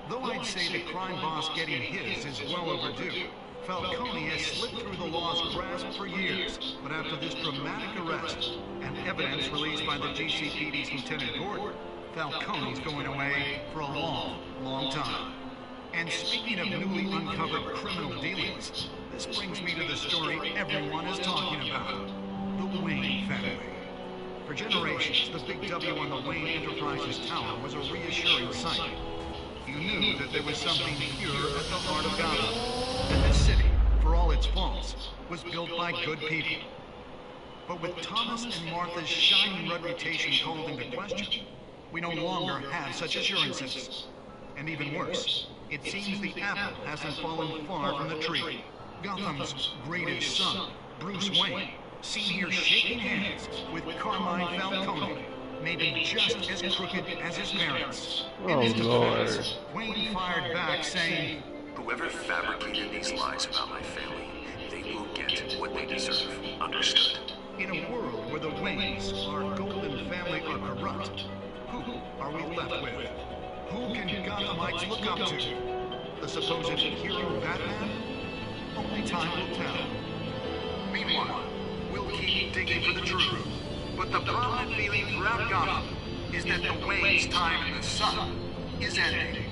Though I'd say the crime boss getting his is well overdue, Falcone has slipped through the law's grasp for years, but after this dramatic arrest and evidence released by the GCPD's Lieutenant Gordon, Falcone's going away for a long, long time. And speaking of newly uncovered criminal dealings, this brings me to the story everyone is talking about, the Wayne family. For generations, the big W on the Wayne Enterprises Tower was a reassuring sight. You knew that there was something pure at the heart of Gotham, and this city, for all its faults, was built by good people. But with Thomas and Martha's shining reputation called into question, we no longer have such assurances. And even worse, it seems the apple hasn't fallen far from the tree. Gotham's greatest son, Bruce Wayne, seen here shaking hands with Carmine Falcone, may be just as crooked as his parents. In his defense, Wayne fired back saying, "Whoever fabricated these lies about my family, they will get what they deserve. Understood?" In a world where the Waynes, our golden family, are corrupt, who are we left with? Who can Gothamites look up to? The supposed hero Batman? Only time will tell. Meanwhile, we'll keep digging for the truth. But the prominent feeling throughout Gotham is that the Wayne's time in the sun is ending.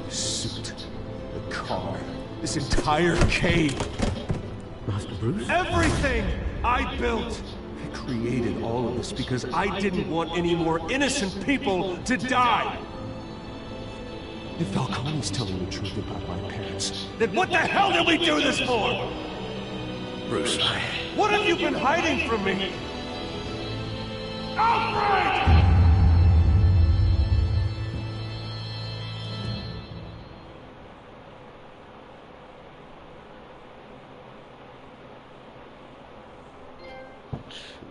Suit, the car, this entire cave. Master Bruce? Everything I built. I created all of this because I didn't want any more innocent people to die. If Falcone's telling the truth about my parents, then what the hell did we do this for? Bruce, What have you been hiding from me? Alfred!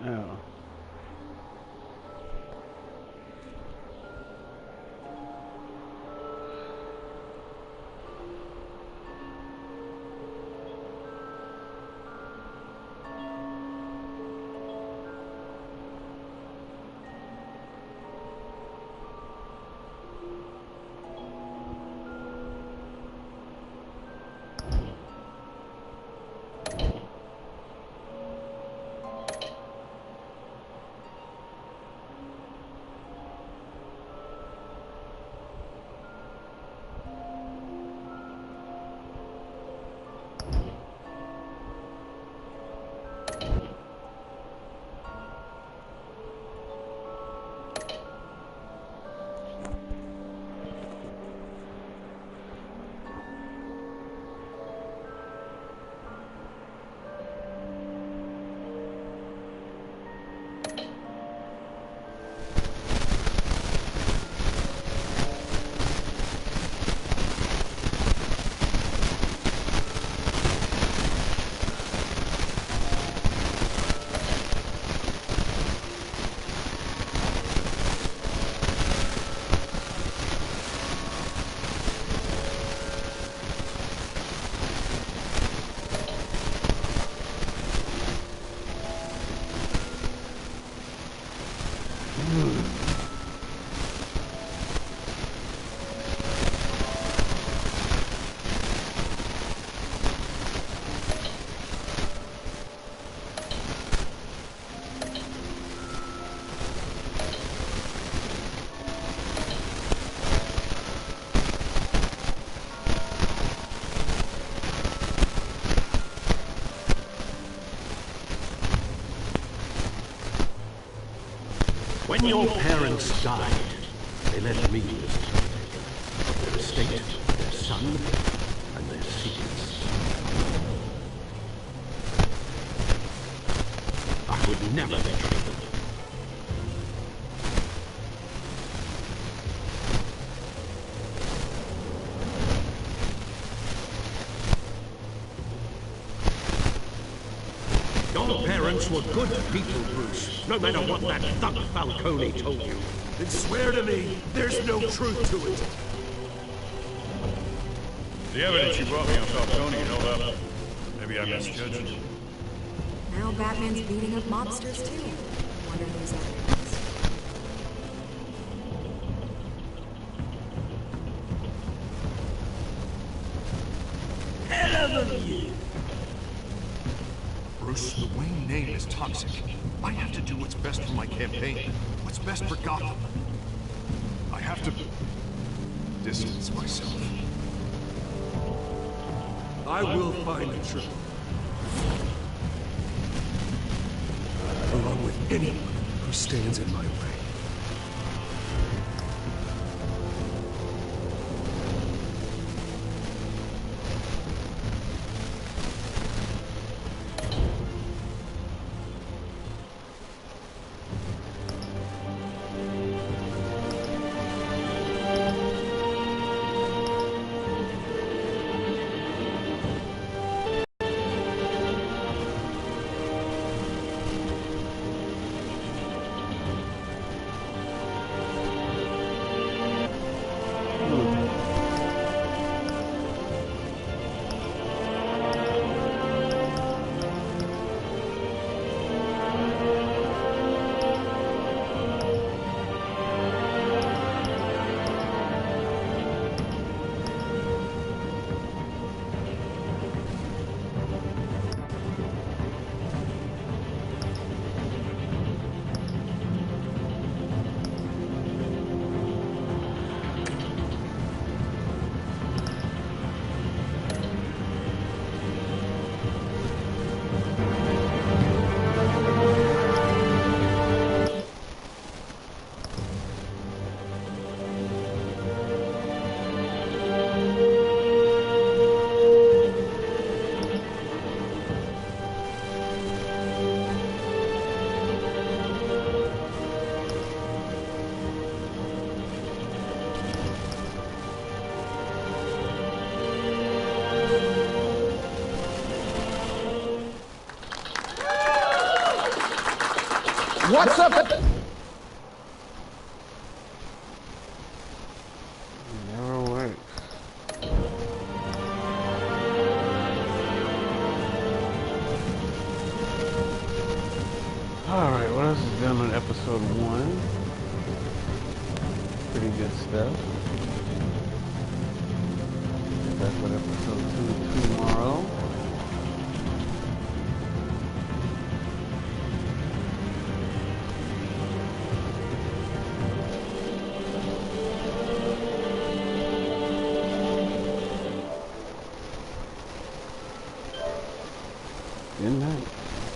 Oh. When your parents died, they left me as caretaker. Their estate, their son, and their secrets. I would never betray them. Your parents were good people, Bruce. No matter what that thug Falcone told you. Then swear to me there's no truth to it. The evidence you brought me on Falcone held up. Maybe I misjudged you. Now Batman's beating up mobsters too. Wonder who's up next. Hell of a view. Bruce, the Wayne name is toxic. I have to do what's best for my campaign. What's best for Gotham. I have to distance myself. I will find the truth. Along with anyone who stands in my way. What's up? Never works. Alright, what else is done on episode 1? Pretty good stuff. Back with episode 2 tomorrow.